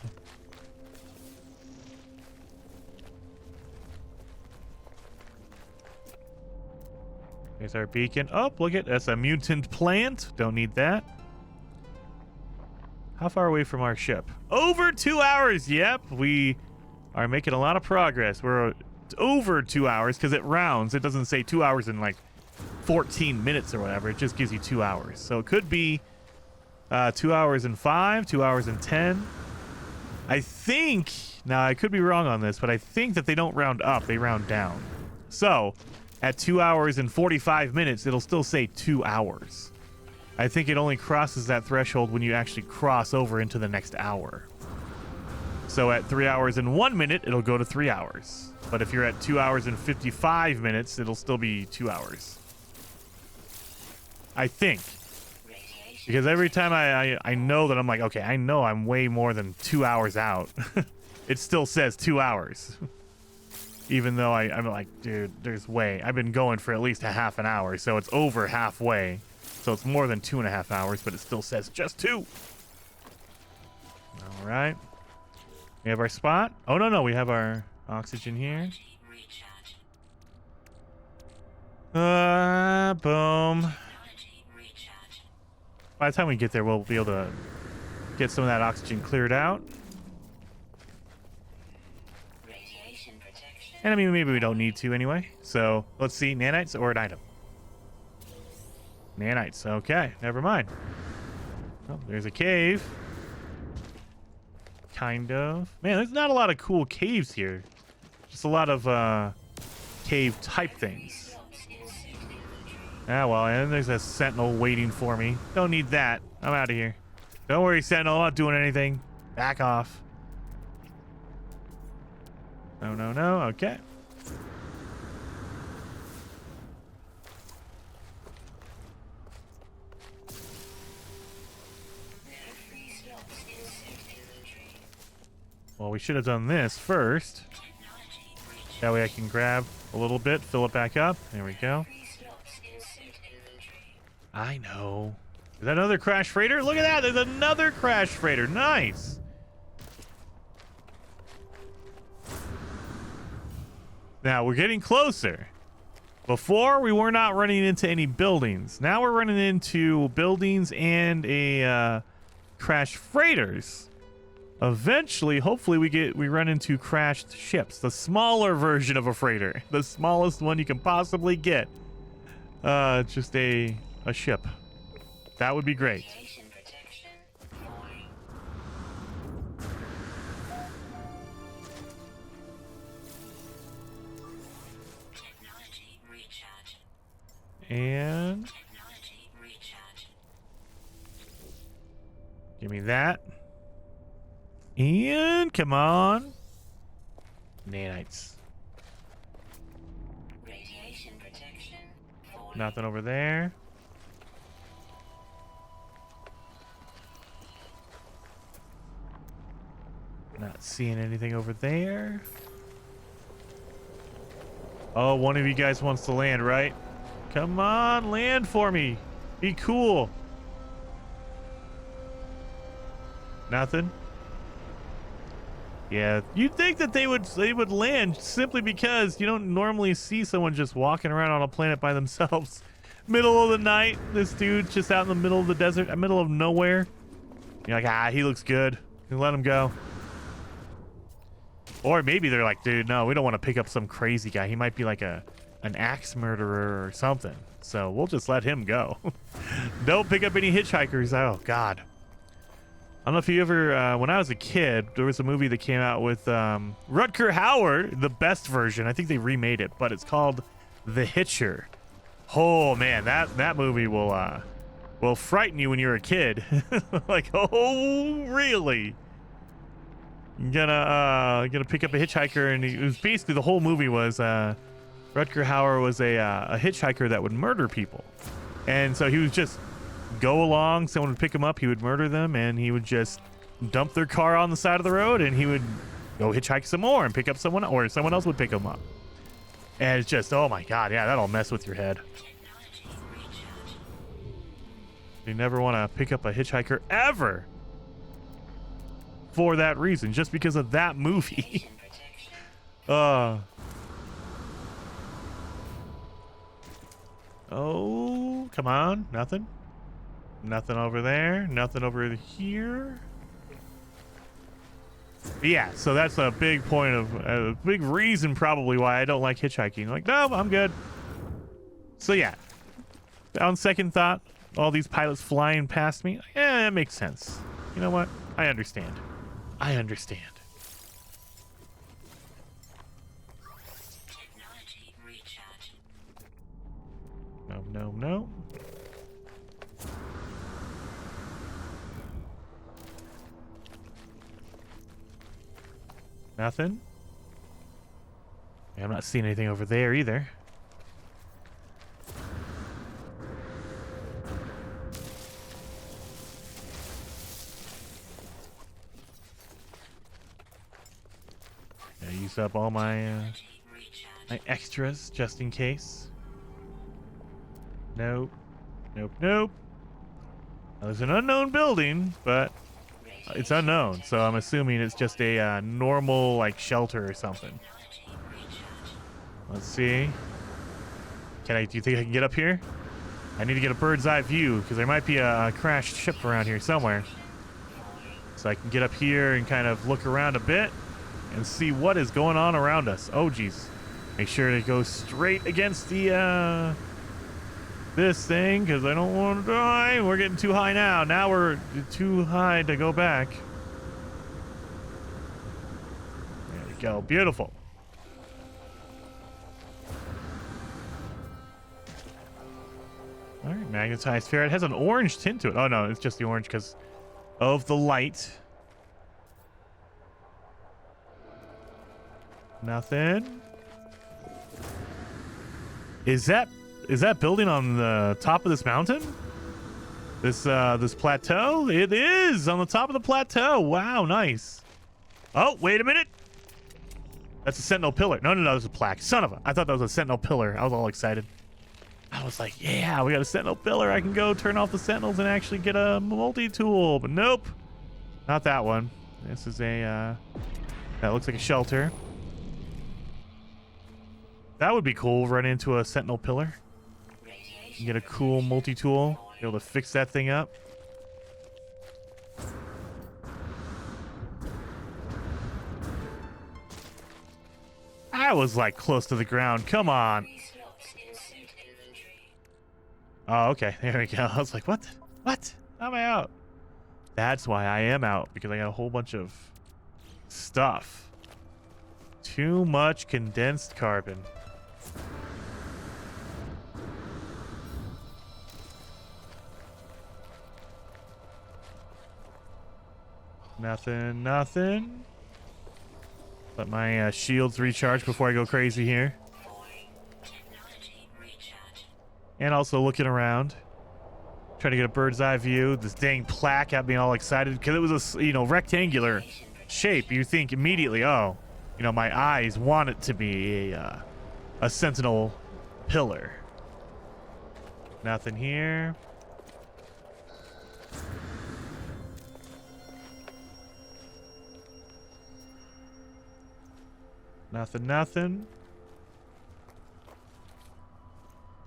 There's our beacon. Oh, look at that's a mutant plant. Don't need that. How far away from our ship? Over 2 hours. Yep, we are making a lot of progress. We're over 2 hours because it rounds. It doesn't say 2 hours and like 14 minutes or whatever. It just gives you 2 hours. So it could be 2 hours and 5, 2 hours and 10. I think, now I could be wrong on this, but I think that they don't round up, they round down. So at 2 hours and 45 minutes, it'll still say 2 hours. I think it only crosses that threshold when you actually cross over into the next hour. So at 3 hours and 1 minute, it'll go to 3 hours. But if you're at 2 hours and 55 minutes, it'll still be 2 hours. I think. Because every time I know that I'm like, okay, I know I'm way more than 2 hours out. It still says 2 hours. Even though I'm like, dude, there's way. I've been going for at least a half an hour, so it's over halfway. So it's more than 2.5 hours, but it still says just 2. All right. We have our spot. Oh, no, we have our oxygen here. Boom. By the time we get there, we'll be able to get some of that oxygen cleared out. And I mean, maybe we don't need to anyway. So let's see, nanites or an item. Nanites, okay, never mind. Oh, there's a cave. Kind of. Man, there's not a lot of cool caves here. Just a lot of cave type things. Ah, well, and there's a sentinel waiting for me. Don't need that. I'm out of here. Don't worry, sentinel. I'm not doing anything. Back off. No, no, no. Okay. Well, we should have done this first. That way I can grab a little bit, fill it back up. There we go. I know. Is that another crash freighter? Look at that. There's another crash freighter. Nice. Now we're getting closer. Before we were not running into any buildings. Now we're running into buildings and a crash freighters. Eventually, hopefully we run into crashed ships. The smaller version of a freighter. The smallest one you can possibly get. Just a ship. That would be great. And give me that. And come on. Nanites. Nothing over there. Not seeing anything over there. Oh, one of you guys wants to land, right? Come on, land for me. Be cool. Nothing? Yeah, you'd think that they would land simply because you don't normally see someone just walking around on a planet by themselves. Middle of the night, this dude's just out in the middle of the desert, middle of nowhere. You're like, he looks good. You let him go. Or maybe they're like, dude, no, we don't want to pick up some crazy guy. He might be like an axe murderer or something. So we'll just let him go. Don't pick up any hitchhikers. Oh, God. I don't know if you ever, when I was a kid, there was a movie that came out with Rutger Hauer, the best version. I think they remade it, but it's called The Hitcher. Oh, man, that movie will frighten you when you're a kid. Like, oh, really? You're gonna pick up a hitchhiker, and it was basically the whole movie was Rutger Hauer was a hitchhiker that would murder people, and so he would just go along. Someone would pick him up, he would murder them, and he would just dump their car on the side of the road, and he would go hitchhike some more and pick up someone, or someone else would pick him up. And it's just, oh my god, yeah, that'll mess with your head. Technology recharge. You never want to pick up a hitchhiker ever for that reason, just because of that movie. Radiation protection. Oh, come on, nothing. Nothing over there, nothing over here. But yeah, so that's a big point of a big reason probably why I don't like hitchhiking. Like, no, I'm good. So yeah, on second thought, all these pilots flying past me, yeah, that makes sense. You know what? I understand. I understand. Technology recharge. No, no, no. Nothing. Yeah, I'm not seeing anything over there either. I use up all my Technology recharge. my extras just in case. Nope. Nope, nope. Now, there's an unknown building, but it's unknown, so I'm assuming it's just a normal, like, shelter or something. Technology recharge. Let's see. Do you think I can get up here? I need to get a bird's eye view, because there might be a crashed ship around here somewhere. So I can get up here and kind of look around a bit and see what is going on around us. Oh, geez. Make sure to go straight against the, this thing, because I don't want to die. We're getting too high now. Now we're too high to go back. There we go. Beautiful. All right, magnetized ferret. It has an orange tint to it. Oh, no, it's just the orange because of the light. Nothing. Is that building on the top of this mountain? This plateau? It is on the top of the plateau. Wow, nice. Oh, wait a minute. That's a sentinel pillar. No, that's a plaque. Son of a. I thought that was a sentinel pillar. I was all excited. I was like, yeah, we got a sentinel pillar. I can go turn off the sentinels and actually get a multi-tool. But nope. Not that one. This is a, that looks like a shelter. That would be cool, run into a sentinel pillar. Radiation Get a cool multi-tool. Be able to fix that thing up. I was like close to the ground. Come on. slots in suit inventory. Oh, okay. There we go. I was like, what? What? How am I out? That's why I am out, because I got a whole bunch of stuff. Too much condensed carbon. Nothing. Let my shields recharge before I go crazy here. Technology recharge. And also looking around. Trying to get a bird's eye view. This dang plaque got me all excited because it was a, rectangular shape. You think immediately, oh, my eyes want it to be a sentinel pillar. Nothing here. Nothing.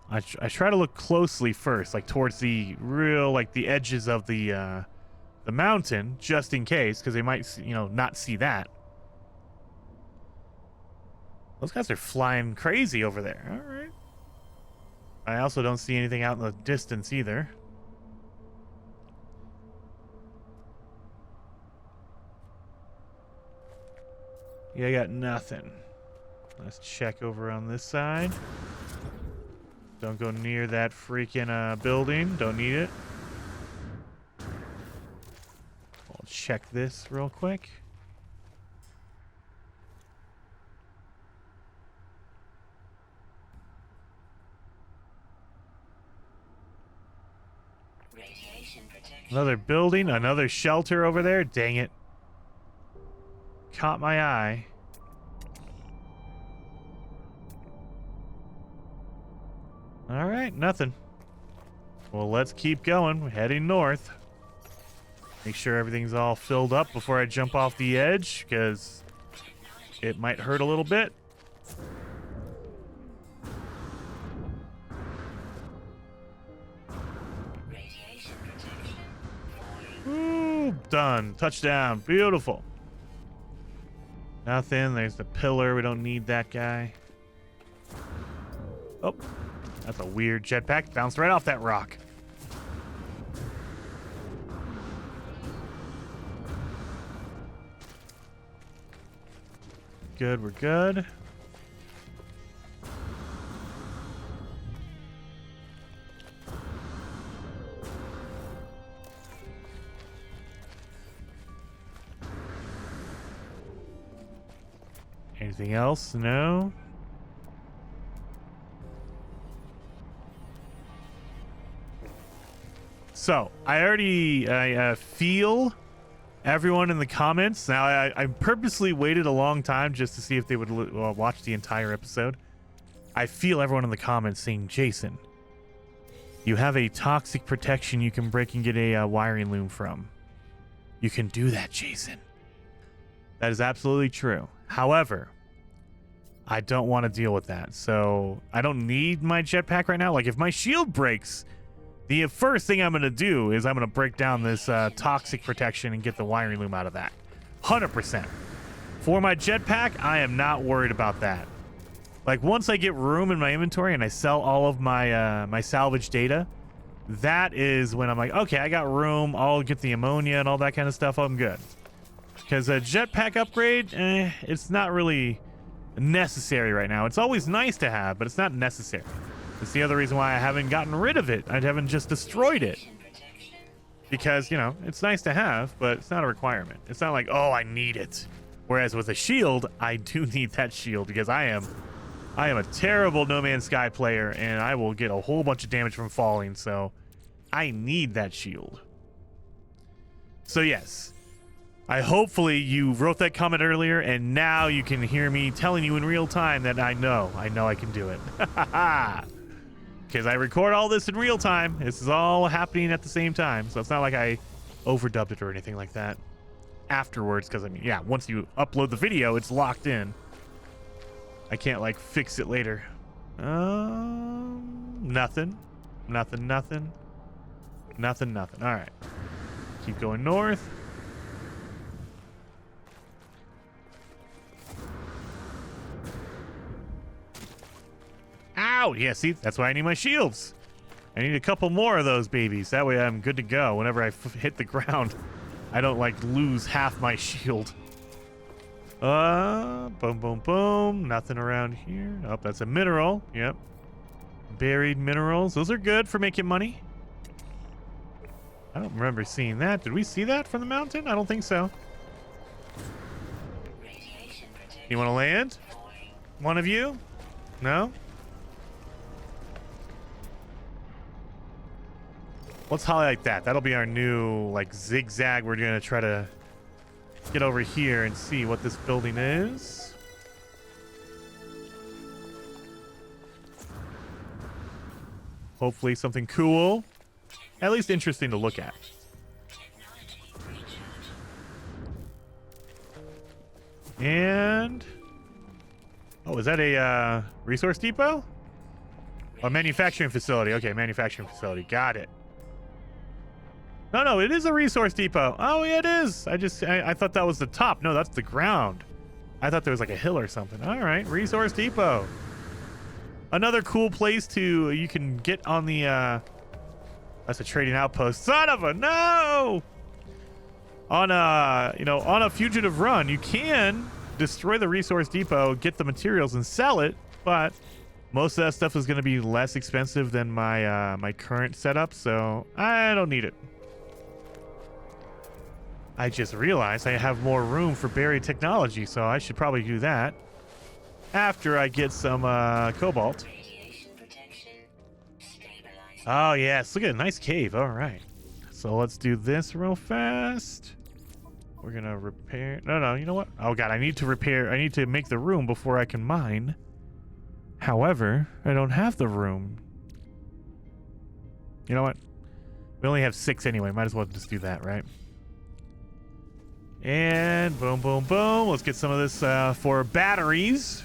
I try to look closely first, like towards the the edges of the mountain, just in case, because they might, not see that. Those guys are flying crazy over there. All right. I also don't see anything out in the distance either. Yeah, I got nothing. Let's check over on this side. Don't go near that freaking building. Don't need it. I'll check this real quick. Radiation protection. Another building, another shelter over there. Dang it. Caught my eye. All right, nothing. Well, let's keep going. We're heading north. Make sure everything's all filled up before I jump off the edge, because it might hurt a little bit. Radiation protection. Ooh, done. Touchdown. Beautiful. Nothing. There's the pillar. We don't need that guy. Oh, that's a weird jetpack. Bounced right off that rock. Good, we're good. Anything else? No. So I feel everyone in the comments. Now, I purposely waited a long time just to see if they would watch the entire episode. I feel everyone in the comments saying, Jason, you have a toxic protection you can break and get a wiring loom from. You can do that, Jason. That is absolutely true. However, I don't want to deal with that. So I don't need my jetpack right now. Like, if my shield breaks, the first thing I'm going to do is I'm going to break down this toxic protection and get the wiring loom out of that. 100%. For my jetpack, I am not worried about that. Like, once I get room in my inventory and I sell all of my my salvage data, that is when I'm like, okay, I got room. I'll get the ammonia and all that kind of stuff. I'm good. Because a jetpack upgrade, it's not really necessary right now. It's always nice to have, but it's not necessary. It's the other reason why I haven't gotten rid of it. I haven't just destroyed it. Because, you know, it's nice to have, but it's not a requirement. It's not like, oh, I need it. Whereas with a shield, I do need that shield because I am a terrible No Man's Sky player and I will get a whole bunch of damage from falling, so I need that shield. So yes, hopefully you wrote that comment earlier and now you can hear me telling you in real time that I know I can do it. Because I record all this in real time. This is all happening at the same time. So it's not like I overdubbed it or anything like that afterwards. Because, I mean, yeah, once you upload the video, it's locked in. I can't, like, fix it later. Nothing. Nothing. All right. Keep going north. Ow! Yeah, see, that's why I need my shields. I need a couple more of those babies. That way I'm good to go. Whenever I hit the ground, I don't, like, lose half my shield. Boom, boom, boom. Nothing around here. Oh, that's a mineral. Yep. Buried minerals. Those are good for making money. I don't remember seeing that. Did we see that from the mountain? I don't think so. You want to land? One of you? No? Let's highlight that. That'll be our new, like, zigzag. We're going to try to get over here and see what this building is. Hopefully something cool. At least interesting to look at. And... oh, is that a resource depot? A manufacturing facility. Okay, manufacturing facility. Got it. No, it is a resource depot. Oh, yeah, it is. I thought that was the top. No, that's the ground. I thought there was like a hill or something. All right, resource depot. Another cool place you can get on the, that's a trading outpost. Son of a, no! On a fugitive run, you can destroy the resource depot, get the materials and sell it, but most of that stuff is going to be less expensive than my, my current setup, so I don't need it. I just realized I have more room for buried technology, so I should probably do that after I get some cobalt. Oh, yes. Look at a nice cave. All right. So let's do this real fast. We're going to repair. No, you know what? Oh, God, I need to repair. I need to make the room before I can mine. However, I don't have the room. You know what? We only have 6 anyway. Might as well just do that, right? And boom, boom, boom. Let's get some of this for batteries.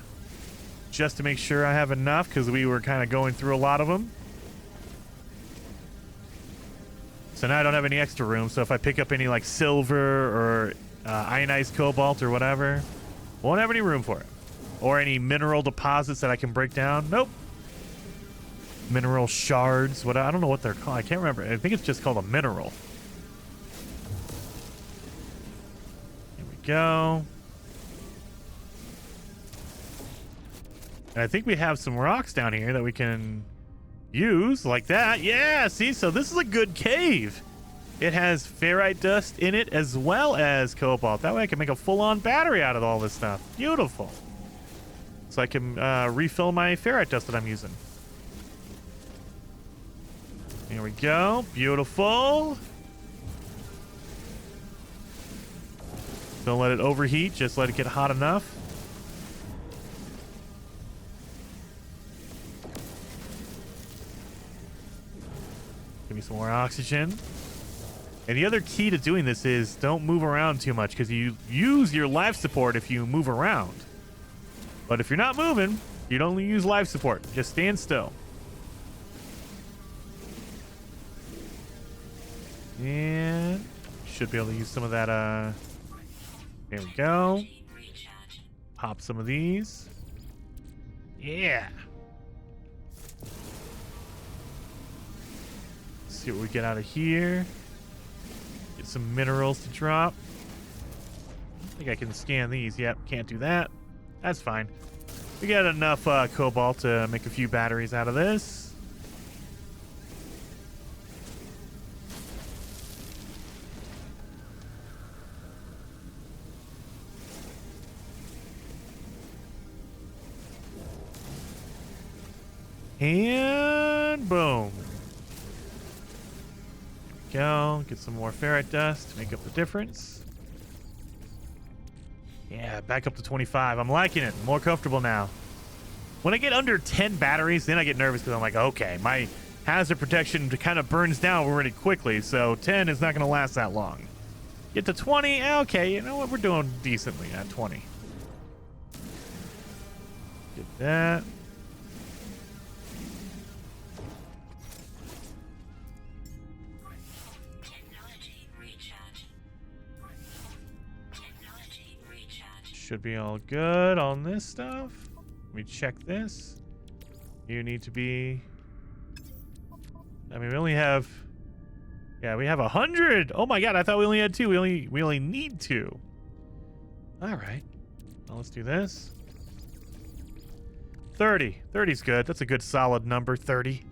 Just to make sure I have enough, because we were kind of going through a lot of them. So now I don't have any extra room. So if I pick up any like silver or ionized cobalt or whatever, won't have any room for it. Or any mineral deposits that I can break down. Nope. Mineral shards. What, I don't know what they're called. I can't remember. I think it's just called a mineral. Here we go. And I think we have some rocks down here that we can use like that. Yeah, see, so this is a good cave. It has ferrite dust in it as well as cobalt. That way I can make a full-on battery out of all this stuff. Beautiful. So I can refill my ferrite dust that I'm using. Here we go. Beautiful. Don't let it overheat. Just let it get hot enough. Give me some more oxygen. And the other key to doing this is don't move around too much, because you use your life support if you move around. But if you're not moving, you don't use life support. Just stand still. And should be able to use some of that. There we go. Pop some of these. Yeah. See what we get out of here. Get some minerals to drop. I think I can scan these. Yep, can't do that. That's fine. We got enough cobalt to make a few batteries out of this. And boom. There we go. Get some more ferrite dust to make up the difference. Yeah, back up to 25. I'm liking it. More comfortable now. When I get under 10 batteries, then I get nervous, because I'm like, okay, my hazard protection kind of burns down really quickly, so 10 is not going to last that long. Get to 20. Okay, you know what? We're doing decently at 20. Get that. Should be all good on this stuff. Let me check this. You need to be... I mean, we only have... Yeah, we have 100. Oh my god, I thought we only had 2. We only need 2. All right. Well, let's do this. 30. 30's good. That's a good solid number, 30.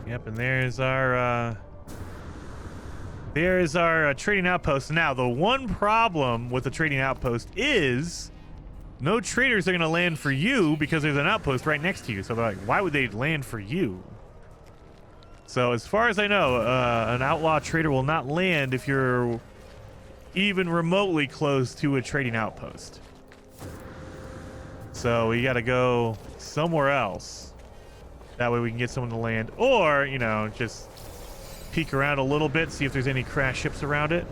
Yep, and there's our trading outpost. Now, the one problem with the trading outpost is no traders are going to land for you, because there's an outpost right next to you. So they're like, why would they land for you? So as far as I know, an outlaw trader will not land if you're even remotely close to a trading outpost. So we got to go somewhere else. That way we can get someone to land, or, you know, just peek around a little bit, see if there's any crash ships around it.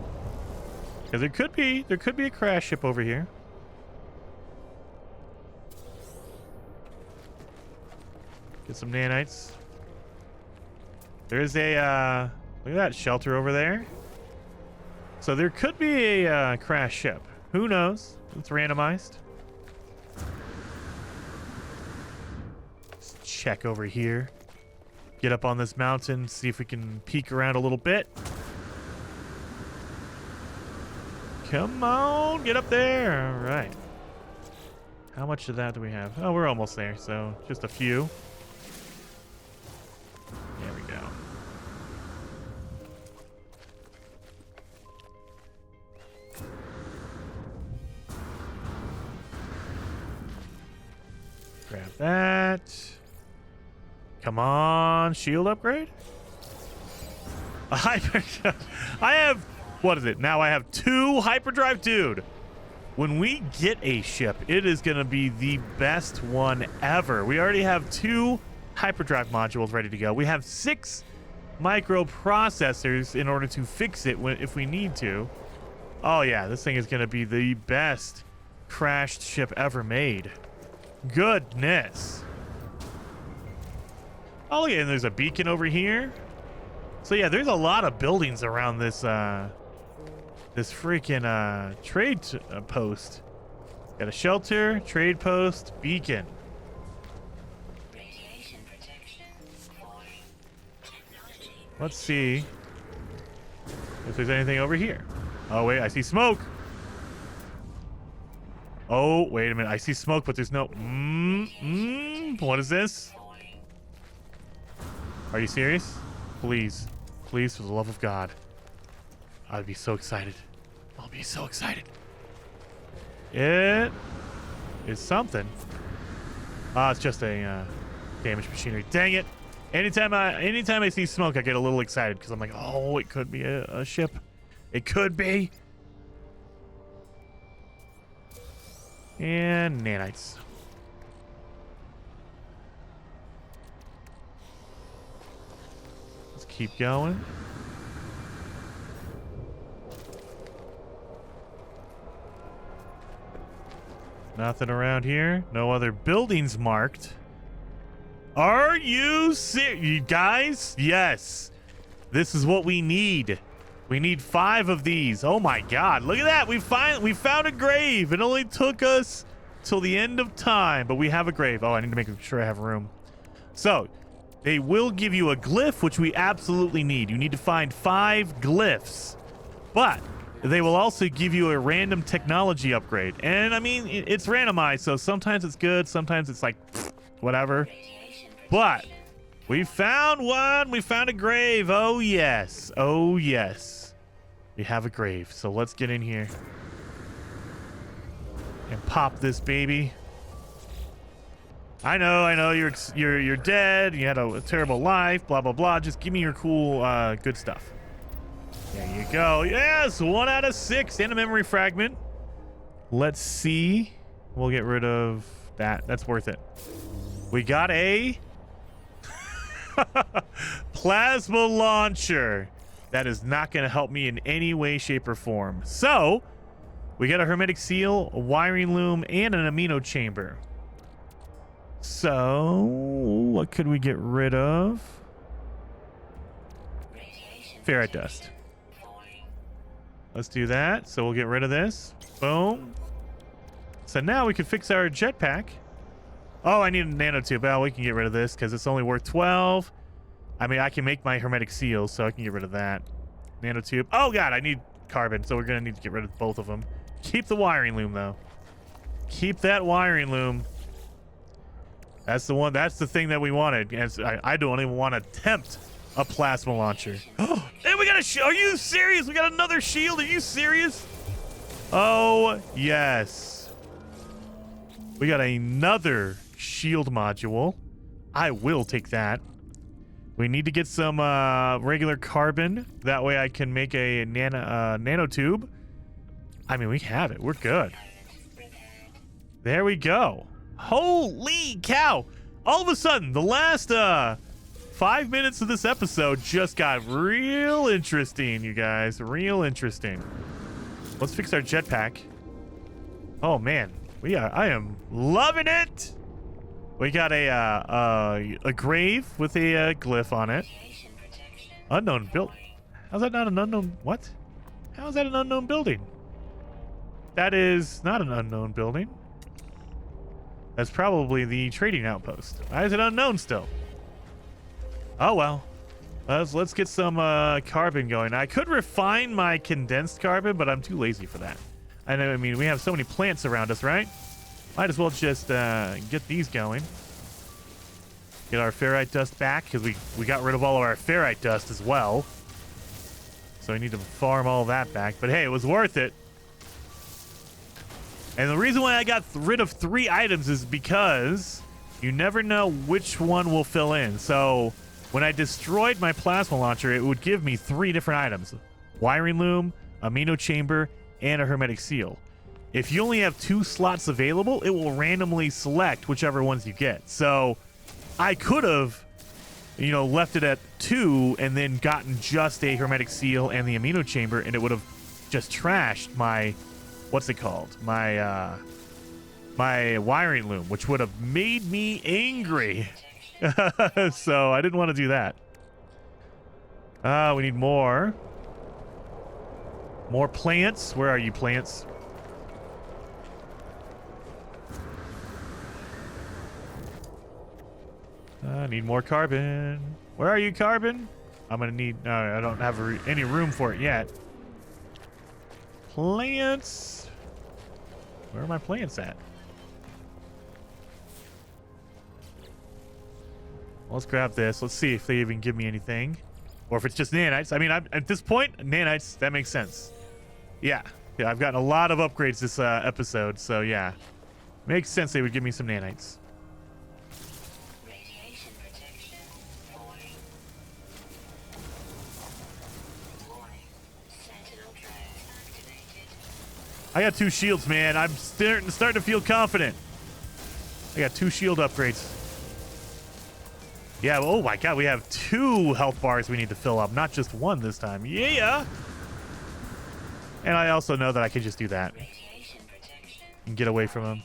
Because there could be a crash ship over here. Get some nanites. There is a look at that shelter over there. So there could be a crash ship. Who knows? It's randomized. Check over here. Get up on this mountain, see if we can peek around a little bit. Come on, get up there. All right. How much of that do we have? Oh, we're almost there, so just a few. There we go. Grab that. Come on, shield upgrade? A hyper... I have... What is it? Now I have 2 hyperdrive? Dude, when we get a ship, it is going to be the best one ever. We already have 2 hyperdrive modules ready to go. We have 6 microprocessors in order to fix it if we need to. Oh yeah, this thing is going to be the best crashed ship ever made. Goodness. Oh yeah, and there's a beacon over here. So yeah, there's a lot of buildings around this this freaking trade post. Got a shelter, trade post, beacon. Radiation protection for technology. Let's see if there's anything over here. Oh wait, I see smoke. Oh, wait a minute. I see smoke, but there's no... What is this? Are you serious? Please. Please, for the love of God. I'd be so excited. I'll be so excited. It is something. Ah, it's just a damaged machinery. Dang it. Anytime I see smoke, I get a little excited because I'm like, oh, it could be a ship. It could be. And nanites. Let's keep going. Nothing around here. No other buildings marked. Are you serious? You guys? Yes. This is what we need. We need 5 of these. Oh my God. Look at that. We found a grave. It only took us till the end of time, but we have a grave. Oh, I need to make sure I have room. So they will give you a glyph, which we absolutely need. You need to find 5 glyphs, but they will also give you a random technology upgrade. And I mean, it's randomized. So sometimes it's good. Sometimes it's like, whatever. But we found one. We found a grave. Oh yes. Oh yes. We have a grave. So let's get in here and pop this baby. I know. You're dead. You had a terrible life. Blah blah blah. Just give me your cool, good stuff. There you go. Yes, 1 out of 6 and a memory fragment. Let's see. We'll get rid of that. That's worth it. We got a plasma launcher. That is not going to help me in any way, shape, or form. So, we got a hermetic seal, a wiring loom, and an amino chamber. So, what could we get rid of? Ferrite dust. Let's do that. So we'll get rid of this. Boom. So now we can fix our jetpack. Oh, I need a nanotube. Well, we can get rid of this because it's only worth 12. I mean, I can make my hermetic seal, so I can get rid of that. Nanotube. Oh, God, I need carbon, so we're going to need to get rid of both of them. Keep the wiring loom, though. Keep that wiring loom. That's the one. That's the thing that we wanted. I don't even want to tempt a plasma launcher. Oh, and we got a... Are you serious? We got another shield. Are you serious? Oh, yes. We got another shield module. I will take that. We need to get some regular carbon. That way I can make a nanotube. I mean, we have it. We're good. There we go. Holy cow. All of a sudden, the last 5 minutes of this episode just got real interesting, you guys. Real interesting. Let's fix our jetpack. Oh, man. I am loving it. We got a grave with a glyph on it. Unknown build. How's that not an unknown? What? How is that an unknown building? That is not an unknown building. That's probably the trading outpost. Why is it unknown still? Oh well. Let's get some carbon going. I could refine my condensed carbon, but I'm too lazy for that. I mean, we have so many plants around us, right? Might as well just get these going. Get our ferrite dust back, because we got rid of all of our ferrite dust as well. So we need to farm all that back. But hey, it was worth it. And the reason why I got rid of 3 items is because you never know which one will fill in. So when I destroyed my plasma launcher, it would give me 3 different items. Wiring loom, amino chamber, and a hermetic seal. if you only have 2 slots available, it will randomly select whichever ones you get. So I could have, you know, left it at 2 and then gotten just a hermetic seal and the amino chamber, and it would have just trashed my, what's it called? My my wiring loom, which would have made me angry. So I didn't want to do that. We need more. More plants. Where are you, plants? I need more carbon. Where are you, carbon? I'm gonna need... I don't have any room for it yet. Plants. Where are my plants at? Let's grab this. Let's see if they even give me anything. Or if it's just nanites. I mean, at this point, nanites, that makes sense. Yeah. Yeah, I've gotten a lot of upgrades this episode, so yeah. Makes sense they would give me some nanites. Radiation protection falling. Warning. Sentinel drone activated. I got 2 shields, man. I'm starting to feel confident. I got 2 shield upgrades. Yeah, oh my god, we have 2 health bars we need to fill up, not just 1 this time. Yeah! And I also know that I can just do that Radiation protection. and get away from him.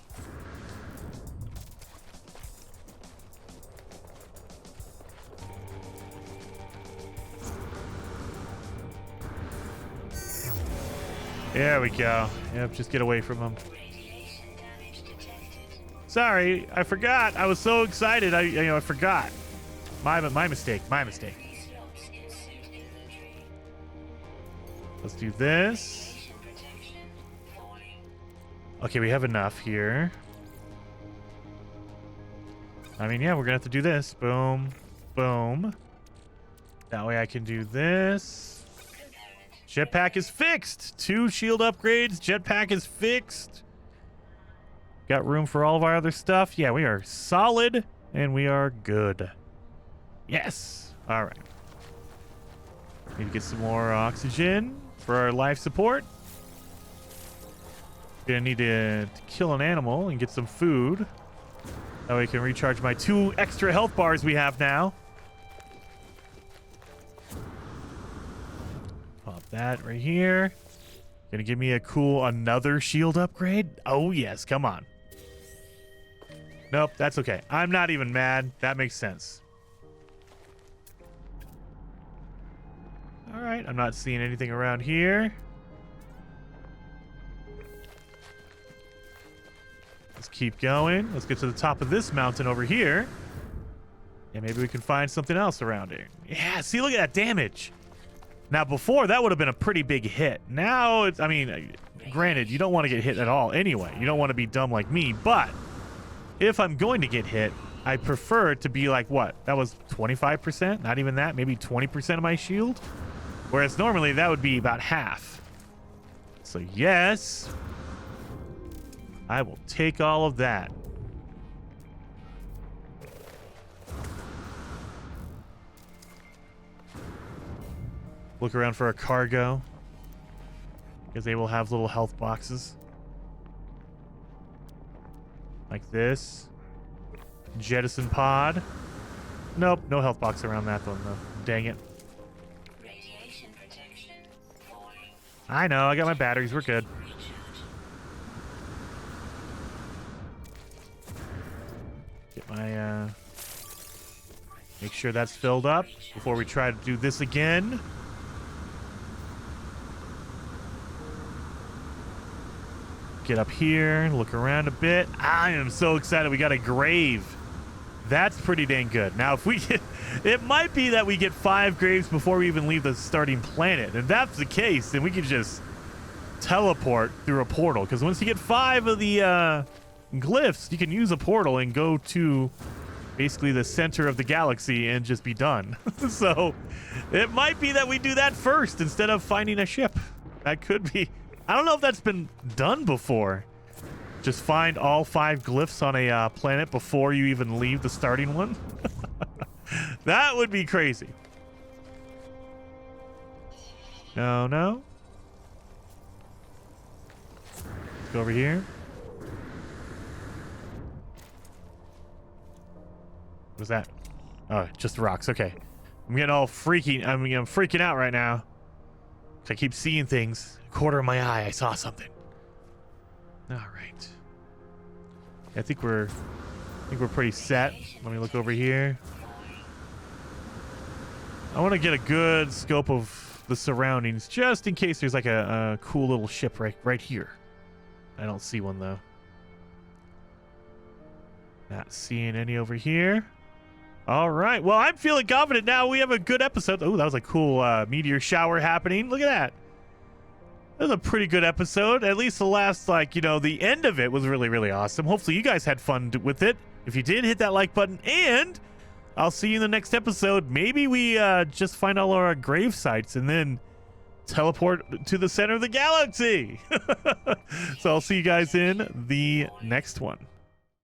There we go. Yep, just get away from him. Radiation damage detected. Sorry, I forgot. I was so excited. I forgot. My mistake. My mistake. Slots in suit inventory. Let's do this. Radiation protection falling. Okay, we have enough here. I mean, yeah, we're gonna have to do this. Boom, boom. That way I can do this. Component. Jetpack is fixed. 2 shield upgrades. Jetpack is fixed. Got room for all of our other stuff. Yeah, we are solid and we are good. Yes. All right. Need to get some more oxygen for our life support. Gonna need to kill an animal and get some food. That way I can recharge my 2 extra health bars we have now. Pop that right here. Gonna give me another shield upgrade? Oh yes, come on. Nope, that's okay. I'm not even mad. That makes sense. All right, I'm not seeing anything around here. Let's keep going. Let's get to the top of this mountain over here. And maybe we can find something else around here. Yeah, see, look at that damage. Now, before, that would have been a pretty big hit. Now, it's, I mean, granted, you don't want to get hit at all anyway. You don't want to be dumb like me, but if I'm going to get hit, I prefer it to be like, what? That was 25%? Not even that? Maybe 20% of my shield? Whereas normally that would be about half. So yes, I will take all of that. Look around for a cargo, because they will have little health boxes like this. Jettison pod. Nope, no health box around that one though. Dang it. Radiation protection falling. I know, I got my batteries, we're good. Recharge. Get my make sure that's filled up before we try to do this again. Get up here, look around a bit. I am so excited we got a grave. That's pretty dang good. Now, if we get, it might be that we get 5 graves before we even leave the starting planet. If that's the case, then we can just teleport through a portal. Because once you get 5 of the glyphs, you can use a portal and go to basically the center of the galaxy and just be done. So it might be that we do that first instead of finding a ship. That could be. I don't know if that's been done before. Just find all 5 glyphs on a planet before you even leave the starting one. That would be crazy. No, no. go over here. What's that? Oh, just rocks. Okay. I'm getting all freaking. I'm freaking out right now. I keep seeing things. Corner of my eye, I saw something. All right. I think we're pretty set. Let me look over here. I want to get a good scope of the surroundings, just in case there's like a cool little ship right here. I don't see one though. Not seeing any over here. All right. Well, I'm feeling confident now. We have a good episode. Oh, that was a cool meteor shower happening. Look at that. That was a pretty good episode. At least the last, the end of it was really, really awesome. Hopefully you guys had fun with it. If you did, hit that like button, and I'll see you in the next episode. Maybe we just find all our grave sites and then teleport to the center of the galaxy. So I'll see you guys in the next one.